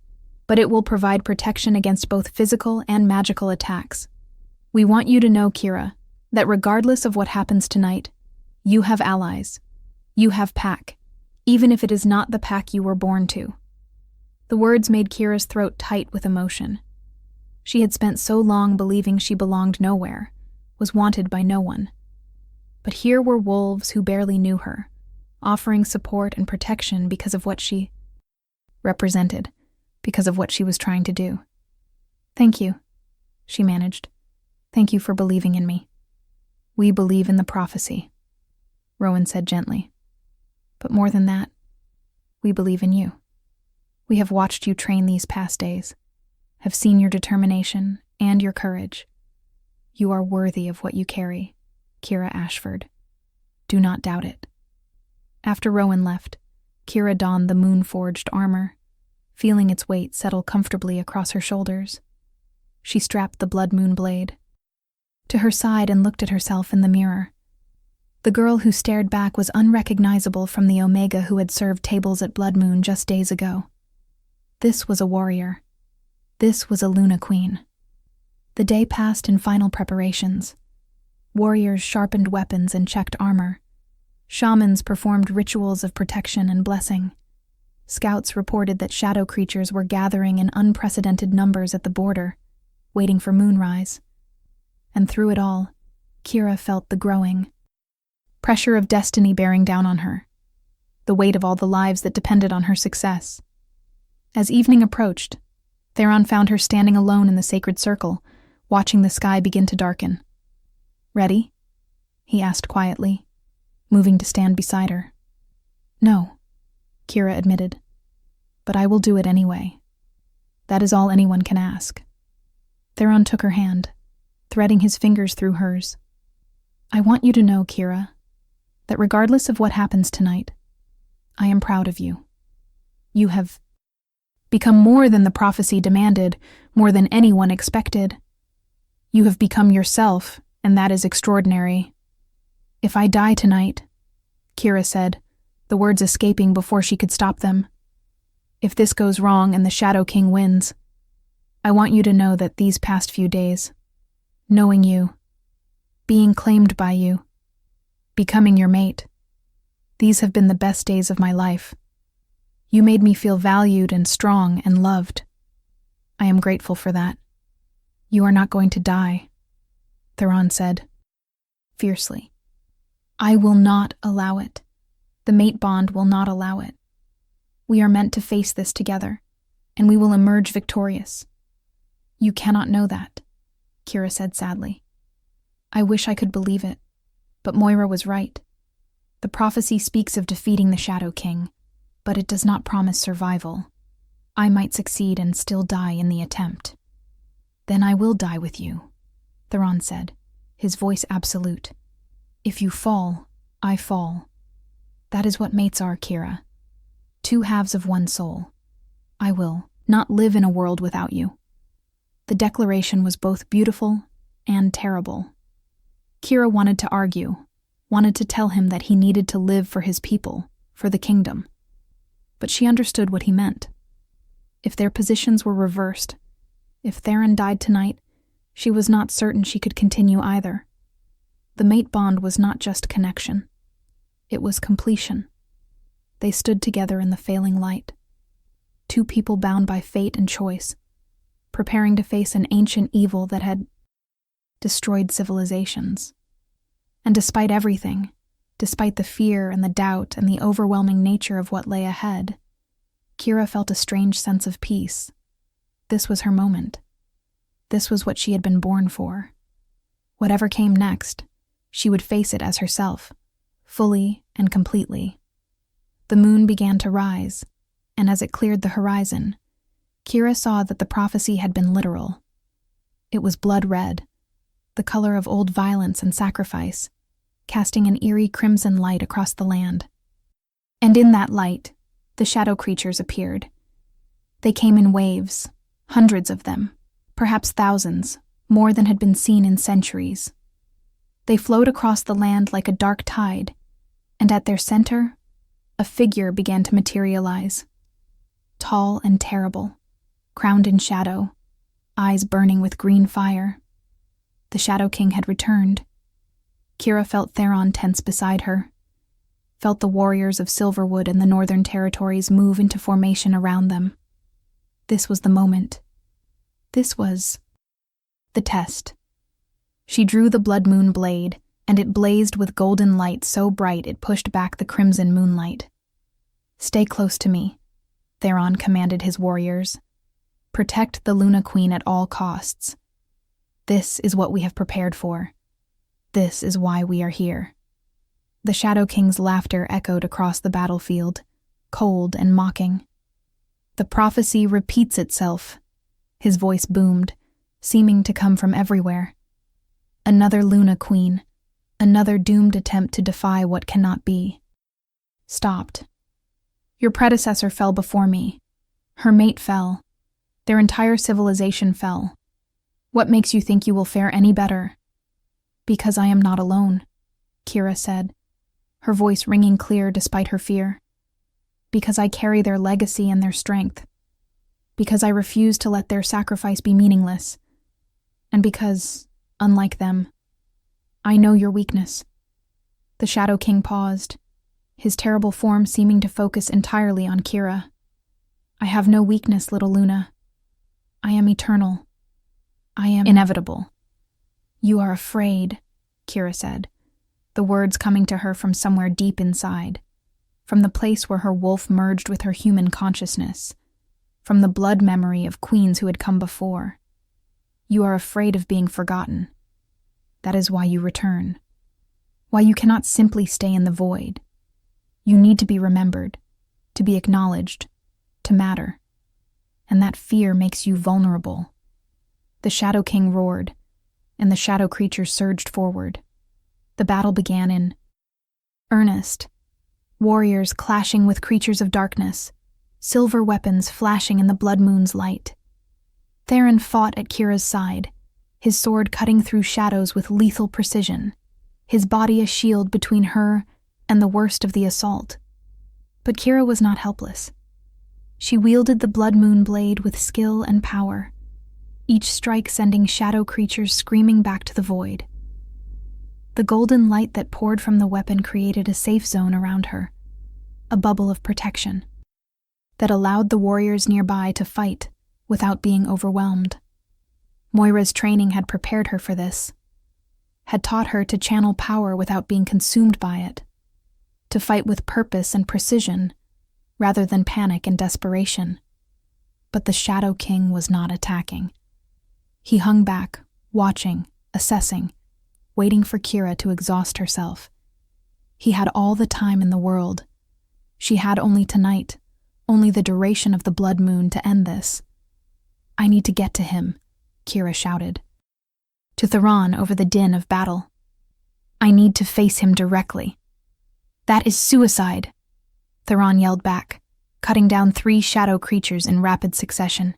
but it will provide protection against both physical and magical attacks. We want you to know, Kira, that regardless of what happens tonight, you have allies. You have pack, even if it is not the pack you were born to. The words made Kira's throat tight with emotion. She had spent so long believing she belonged nowhere, was wanted by no one. But here were wolves who barely knew her, offering support and protection because of what she represented, because of what she was trying to do. Thank you, she managed. Thank you for believing in me. We believe in the prophecy, Rowan said gently. But more than that, we believe in you. We have watched you train these past days, have seen your determination and your courage. You are worthy of what you carry, Kira Ashford. Do not doubt it. After Rowan left, Kira donned the moon-forged armor, feeling its weight settle comfortably across her shoulders. She strapped the blood moon blade to her side and looked at herself in the mirror. The girl who stared back was unrecognizable from the Omega who had served tables at Blood Moon just days ago. This was a warrior. This was a Luna Queen. The day passed in final preparations. Warriors sharpened weapons and checked armor. Shamans performed rituals of protection and blessing. Scouts reported that shadow creatures were gathering in unprecedented numbers at the border, waiting for moonrise. And through it all, Kira felt the growing pressure of destiny bearing down on her, the weight of all the lives that depended on her success. As evening approached, Theron found her standing alone in the sacred circle, watching the sky begin to darken. Ready? He asked quietly, moving to stand beside her. No, Kira admitted, but I will do it anyway. That is all anyone can ask. Theron took her hand, threading his fingers through hers. "I want you to know, Kira, that regardless of what happens tonight, I am proud of you. You have become more than the prophecy demanded, more than anyone expected. You have become yourself, and that is extraordinary. If I die tonight," Kira said, the words escaping before she could stop them, "if this goes wrong and the Shadow King wins, I want you to know that these past few days, knowing you, being claimed by you, becoming your mate, these have been the best days of my life. You made me feel valued and strong and loved. I am grateful for that. You are not going to die," Theron said, fiercely. "I will not allow it. The mate bond will not allow it. We are meant to face this together, and we will emerge victorious." "You cannot know that," Kira said sadly. "I wish I could believe it, but Moira was right. The prophecy speaks of defeating the Shadow King, but it does not promise survival. I might succeed and still die in the attempt." "Then I will die with you," Theron said, his voice absolute. "If you fall, I fall. That is what mates are, Kira. Two halves of one soul. I will not live in a world without you." The declaration was both beautiful and terrible. Kira wanted to argue, wanted to tell him that he needed to live for his people, for the kingdom. But she understood what he meant. If their positions were reversed, if Theron died tonight, she was not certain she could continue either. The mate bond was not just connection. It was completion. They stood together in the failing light. Two people bound by fate and choice, preparing to face an ancient evil that had destroyed civilizations. And despite everything, despite the fear and the doubt and the overwhelming nature of what lay ahead, Kira felt a strange sense of peace. This was her moment. This was what she had been born for. Whatever came next, she would face it as herself, fully and completely. The moon began to rise, and as it cleared the horizon, Kira saw that the prophecy had been literal. It was blood red, the color of old violence and sacrifice, casting an eerie crimson light across the land. And in that light, the shadow creatures appeared. They came in waves, hundreds of them, perhaps thousands, more than had been seen in centuries. They flowed across the land like a dark tide, and at their center, a figure began to materialize. Tall and terrible, crowned in shadow, eyes burning with green fire. The Shadow King had returned. Kira felt Theron tense beside her, felt the warriors of Silverwood and the Northern Territories move into formation around them. This was the moment. This was the test. She drew the blood moon blade, and it blazed with golden light so bright it pushed back the crimson moonlight. "Stay close to me," Theron commanded his warriors. "Protect the Luna Queen at all costs. This is what we have prepared for. This is why we are here." The Shadow King's laughter echoed across the battlefield, cold and mocking. "The prophecy repeats itself," his voice boomed, seeming to come from everywhere. "Another Luna Queen, another doomed attempt to defy what cannot be. Stopped. Your predecessor fell before me. Her mate fell. Their entire civilization fell. What makes you think you will fare any better?" "Because I am not alone," Kira said, her voice ringing clear despite her fear. "Because I carry their legacy and their strength. Because I refuse to let their sacrifice be meaningless. And because, unlike them, I know your weakness." The Shadow King paused, his terrible form seeming to focus entirely on Kira. "I have no weakness, little Luna. I am eternal. I am inevitable." "You are afraid," Kira said, the words coming to her from somewhere deep inside, from the place where her wolf merged with her human consciousness, from the blood memory of queens who had come before. "You are afraid of being forgotten. That is why you return. Why you cannot simply stay in the void. You need to be remembered, to be acknowledged, to matter. And that fear makes you vulnerable." The Shadow King roared, and the shadow creatures surged forward. The battle began in earnest. Warriors clashing with creatures of darkness, silver weapons flashing in the blood moon's light. Theron fought at Kira's side, his sword cutting through shadows with lethal precision, his body a shield between her and the worst of the assault. But Kira was not helpless. She wielded the blood moon blade with skill and power, each strike sending shadow creatures screaming back to the void. The golden light that poured from the weapon created a safe zone around her, a bubble of protection that allowed the warriors nearby to fight without being overwhelmed. Moira's training had prepared her for this, had taught her to channel power without being consumed by it, to fight with purpose and precision rather than panic and desperation. But the Shadow King was not attacking. He hung back, watching, assessing, waiting for Kira to exhaust herself. He had all the time in the world. She had only tonight, only the duration of the blood moon to end this. "I need to get to him," Kira shouted. To Theron over the din of battle. "I need to face him directly." "That is suicide," Theron yelled back, cutting down 3 shadow creatures in rapid succession.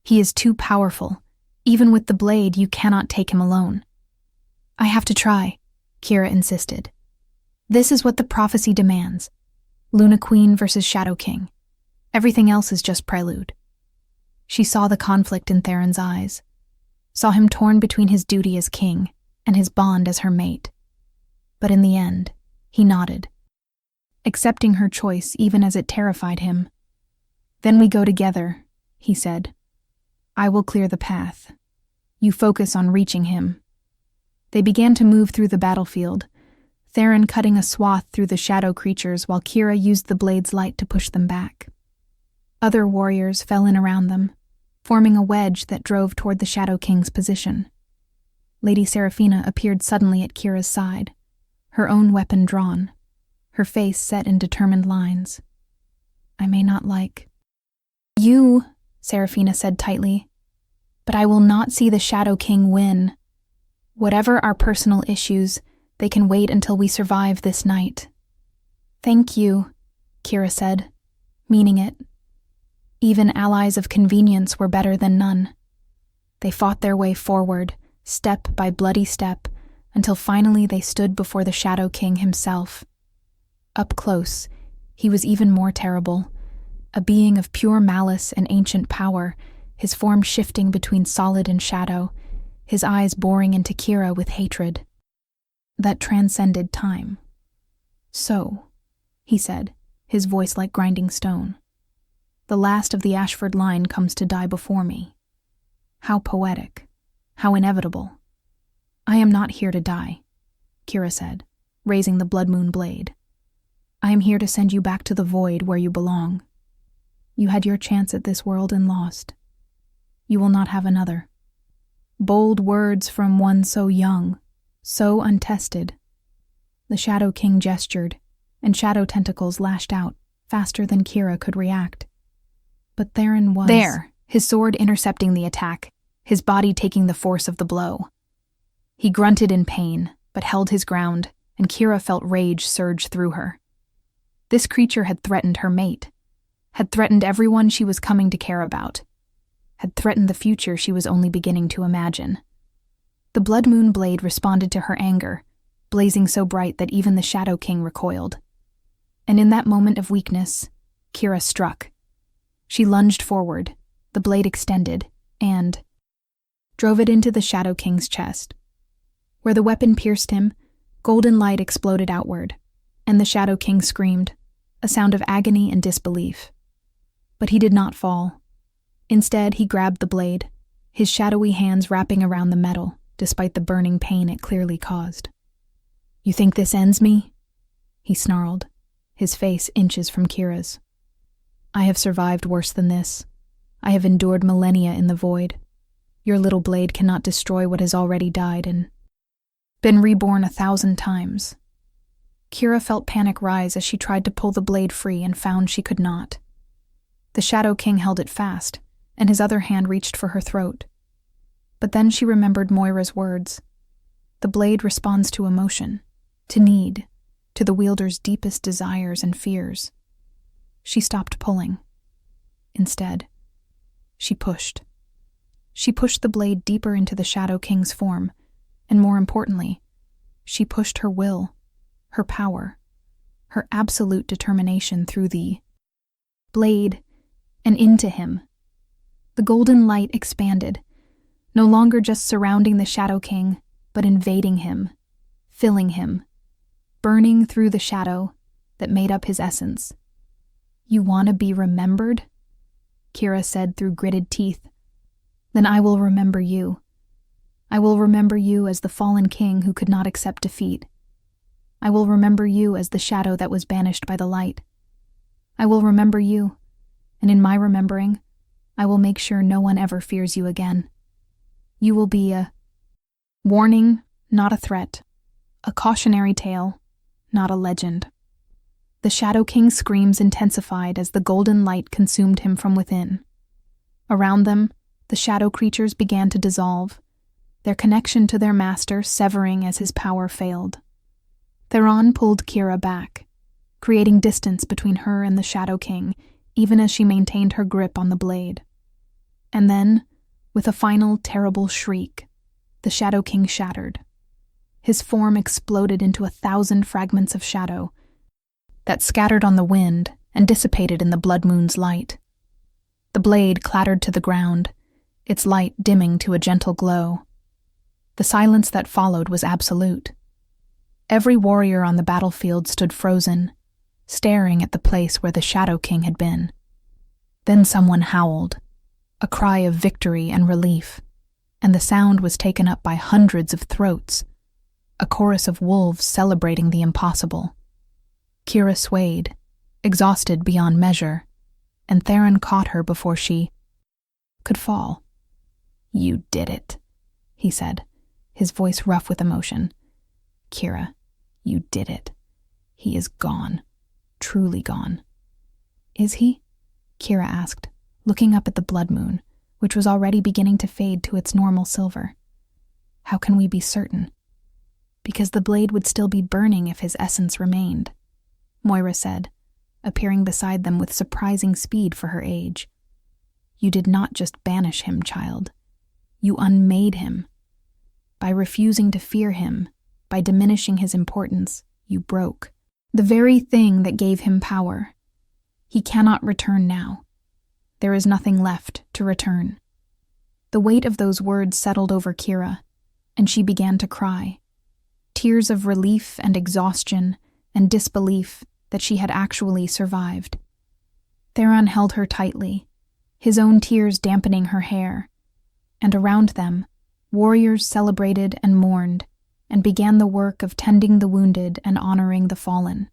"He is too powerful. Even with the blade, you cannot take him alone." "I have to try," Kira insisted. "This is what the prophecy demands. Luna Queen versus Shadow King. Everything else is just prelude." She saw the conflict in Theron's eyes, saw him torn between his duty as king and his bond as her mate. But in the end, he nodded, accepting her choice even as it terrified him. "Then we go together," he said. "I will clear the path. You focus on reaching him." They began to move through the battlefield, Theron cutting a swath through the shadow creatures while Kira used the blade's light to push them back. Other warriors fell in around them, forming a wedge that drove toward the Shadow King's position. Lady Seraphina appeared suddenly at Kira's side, her own weapon drawn, her face set in determined lines. "I may not like you," Seraphina said tightly, "but I will not see the Shadow King win. Whatever our personal issues, they can wait until we survive this night." "Thank you," Kira said, meaning it. Even allies of convenience were better than none. They fought their way forward, step by bloody step, until finally they stood before the Shadow King himself. Up close, he was even more terrible, a being of pure malice and ancient power, his form shifting between solid and shadow, his eyes boring into Kira with hatred that transcended time. "So," he said, his voice like grinding stone, "the last of the Ashford line comes to die before me. How poetic, how inevitable." "I am not here to die," Kira said, raising the blood moon blade. "I am here to send you back to the void where you belong. You had your chance at this world and lost. You will not have another." Bold words from one so young, so untested. The Shadow King gestured, and shadow tentacles lashed out faster than Kira could react. But Theron was there, his sword intercepting the attack, his body taking the force of the blow. He grunted in pain, but held his ground, and Kira felt rage surge through her. This creature had threatened her mate, had threatened everyone she was coming to care about, had threatened the future she was only beginning to imagine. The blood moon blade responded to her anger, blazing so bright that even the Shadow King recoiled. And in that moment of weakness, Kira struck. She lunged forward, the blade extended, and drove it into the Shadow King's chest. Where the weapon pierced him, golden light exploded outward, and the Shadow King screamed, a sound of agony and disbelief. But he did not fall. Instead, he grabbed the blade, his shadowy hands wrapping around the metal, despite the burning pain it clearly caused. "You think this ends me?" he snarled, his face inches from Kira's. "I have survived worse than this. I have endured millennia in the void. Your little blade cannot destroy what has already died and been reborn 1,000 times." Kira felt panic rise as she tried to pull the blade free and found she could not. The Shadow King held it fast, and his other hand reached for her throat. But then she remembered Moira's words. The blade responds to emotion, to need, to the wielder's deepest desires and fears. She stopped pulling. Instead, she pushed. She pushed the blade deeper into the Shadow King's form, and more importantly, she pushed her will, her power, her absolute determination through the blade and into him. The golden light expanded, no longer just surrounding the Shadow King, but invading him, filling him, burning through the shadow that made up his essence. "You want to be remembered?" Kira said through gritted teeth. "Then I will remember you. I will remember you as the fallen king who could not accept defeat. I will remember you as the shadow that was banished by the light. I will remember you, and in my remembering, I will make sure no one ever fears you again. You will be a warning, not a threat, a cautionary tale, not a legend." The Shadow King's screams intensified as the golden light consumed him from within. Around them, the shadow creatures began to dissolve, their connection to their master severing as his power failed. Theron pulled Kira back, creating distance between her and the Shadow King, even as she maintained her grip on the blade. And then, with a final terrible shriek, the Shadow King shattered. His form exploded into 1,000 fragments of shadow that scattered on the wind and dissipated in the blood moon's light. The blade clattered to the ground, its light dimming to a gentle glow. The silence that followed was absolute. Every warrior on the battlefield stood frozen, staring at the place where the Shadow King had been. Then someone howled, a cry of victory and relief, and the sound was taken up by hundreds of throats, a chorus of wolves celebrating the impossible. Kira swayed, exhausted beyond measure, and Theron caught her before she could fall. "You did it," he said, his voice rough with emotion. "Kira, you did it. He is gone, truly gone." "Is he?" Kira asked, looking up at the blood moon, which was already beginning to fade to its normal silver. "How can we be certain?" "Because the blade would still be burning if his essence remained," Moira said, appearing beside them with surprising speed for her age. "You did not just banish him, child. You unmade him. By refusing to fear him, by diminishing his importance, you broke the very thing that gave him power. He cannot return now. There is nothing left to return." The weight of those words settled over Kira, and she began to cry. Tears of relief and exhaustion and disbelief that she had actually survived. Theron held her tightly, his own tears dampening her hair, and around them, warriors celebrated and mourned, and began the work of tending the wounded and honoring the fallen.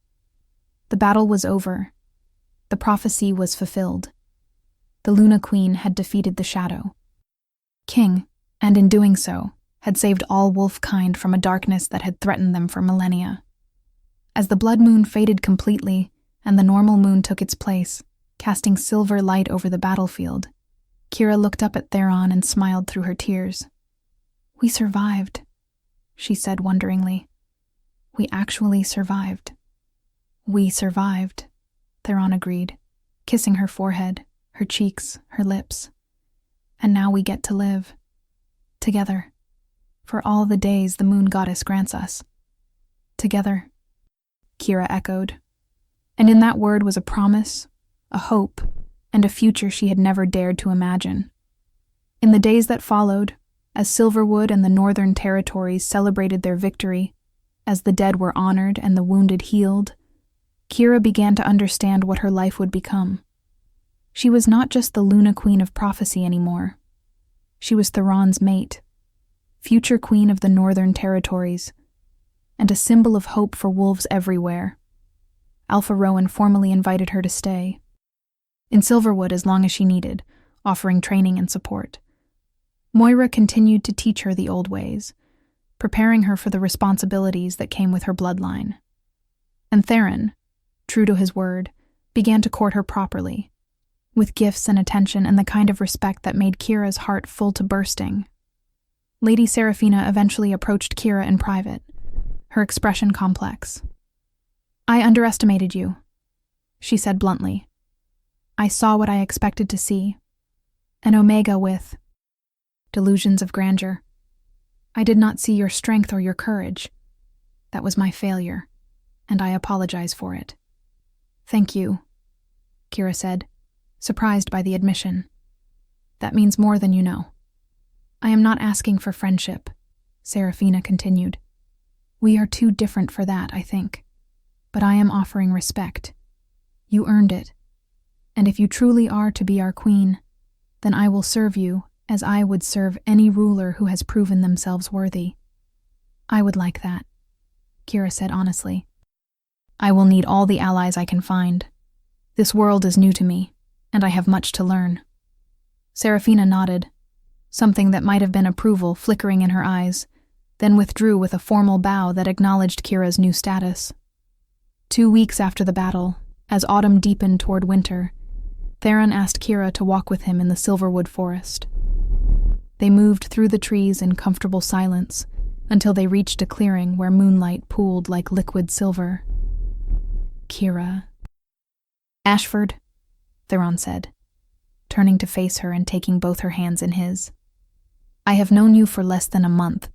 The battle was over. The prophecy was fulfilled. The Luna Queen had defeated the Shadow King, and in doing so, had saved all wolf kind from a darkness that had threatened them for millennia. As the blood moon faded completely and the normal moon took its place, casting silver light over the battlefield, Kira looked up at Theron and smiled through her tears. "We survived," she said wonderingly. "We actually survived." "We survived," Theron agreed, kissing her forehead, her cheeks, her lips. "And now we get to live. Together. For all the days the moon goddess grants us. Together," Kira echoed. And in that word was a promise, a hope, and a future she had never dared to imagine. In the days that followed, as Silverwood and the Northern Territories celebrated their victory, as the dead were honored and the wounded healed, Kira began to understand what her life would become. She was not just the Luna Queen of prophecy anymore. She was Theron's mate, future queen of the Northern Territories, and a symbol of hope for wolves everywhere. Alpha Rowan formally invited her to stay in Silverwood as long as she needed, offering training and support. Moira continued to teach her the old ways, preparing her for the responsibilities that came with her bloodline. And Theron, true to his word, began to court her properly, with gifts and attention and the kind of respect that made Kira's heart full to bursting. Lady Seraphina eventually approached Kira in private, her expression complex. "I underestimated you," she said bluntly. "I saw what I expected to see. An Omega with delusions of grandeur. I did not see your strength or your courage. That was my failure, and I apologize for it." "Thank you," Kira said, surprised by the admission. "That means more than you know." "I am not asking for friendship," Seraphina continued. "We are too different for that, I think. But I am offering respect. You earned it. And if you truly are to be our queen, then I will serve you as I would serve any ruler who has proven themselves worthy." "I would like that," Kira said honestly. "I will need all the allies I can find. This world is new to me, and I have much to learn." Seraphina nodded, something that might have been approval flickering in her eyes, then withdrew with a formal bow that acknowledged Kira's new status. 2 weeks after the battle, as autumn deepened toward winter, Theron asked Kira to walk with him in the Silverwood forest. They moved through the trees in comfortable silence until they reached a clearing where moonlight pooled like liquid silver. "Kira." "Ashford," Theron said, turning to face her and taking both her hands in his. "I have known you for less than a month,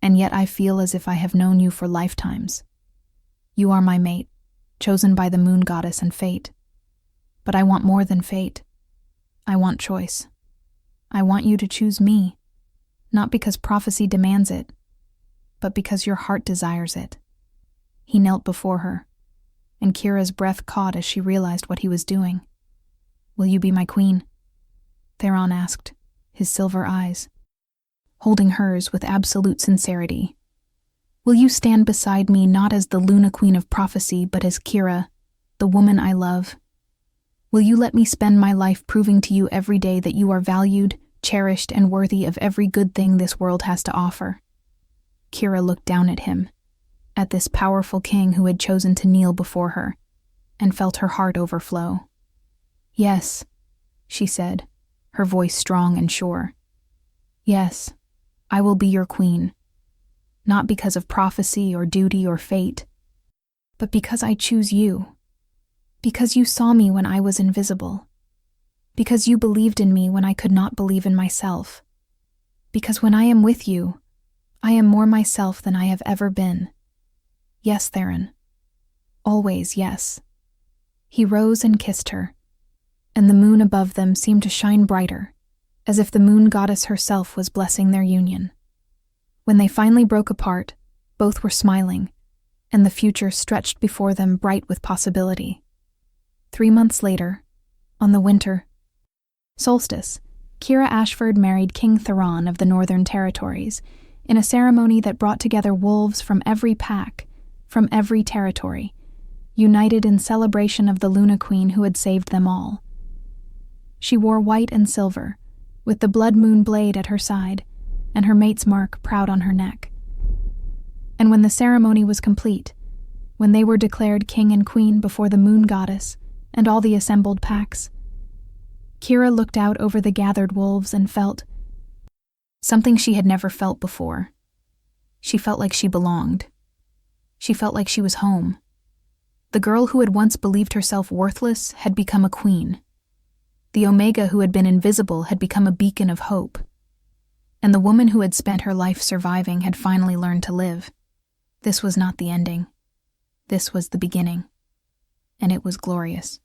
and yet I feel as if I have known you for lifetimes. You are my mate, chosen by the moon goddess and fate. But I want more than fate. I want choice. I want you to choose me, not because prophecy demands it, but because your heart desires it." He knelt before her, and Kira's breath caught as she realized what he was doing. "Will you be my queen?" Theron asked, his silver eyes holding hers with absolute sincerity. "Will you stand beside me not as the Luna Queen of prophecy, but as Kira, the woman I love? Will you let me spend my life proving to you every day that you are valued, cherished, and worthy of every good thing this world has to offer?" Kira looked down at him, at this powerful king who had chosen to kneel before her, and felt her heart overflow. "Yes," she said, her voice strong and sure. "Yes, I will be your queen, not because of prophecy or duty or fate, but because I choose you, because you saw me when I was invisible, because you believed in me when I could not believe in myself, because when I am with you, I am more myself than I have ever been. Yes, Theron. Always yes." He rose and kissed her, and the moon above them seemed to shine brighter, as if the moon goddess herself was blessing their union. When they finally broke apart, both were smiling, and the future stretched before them bright with possibility. 3 months later, on the winter solstice, Kira Ashford married King Theron of the Northern Territories in a ceremony that brought together wolves from every pack, from every territory, united in celebration of the Luna Queen who had saved them all. She wore white and silver, with the blood moon blade at her side, and her mate's mark proud on her neck. And when the ceremony was complete, when they were declared king and queen before the moon goddess and all the assembled packs, Kira looked out over the gathered wolves and felt something she had never felt before. She felt like she belonged. She felt like she was home. The girl who had once believed herself worthless had become a queen. The Omega who had been invisible had become a beacon of hope. And the woman who had spent her life surviving had finally learned to live. This was not the ending. This was the beginning. And it was glorious.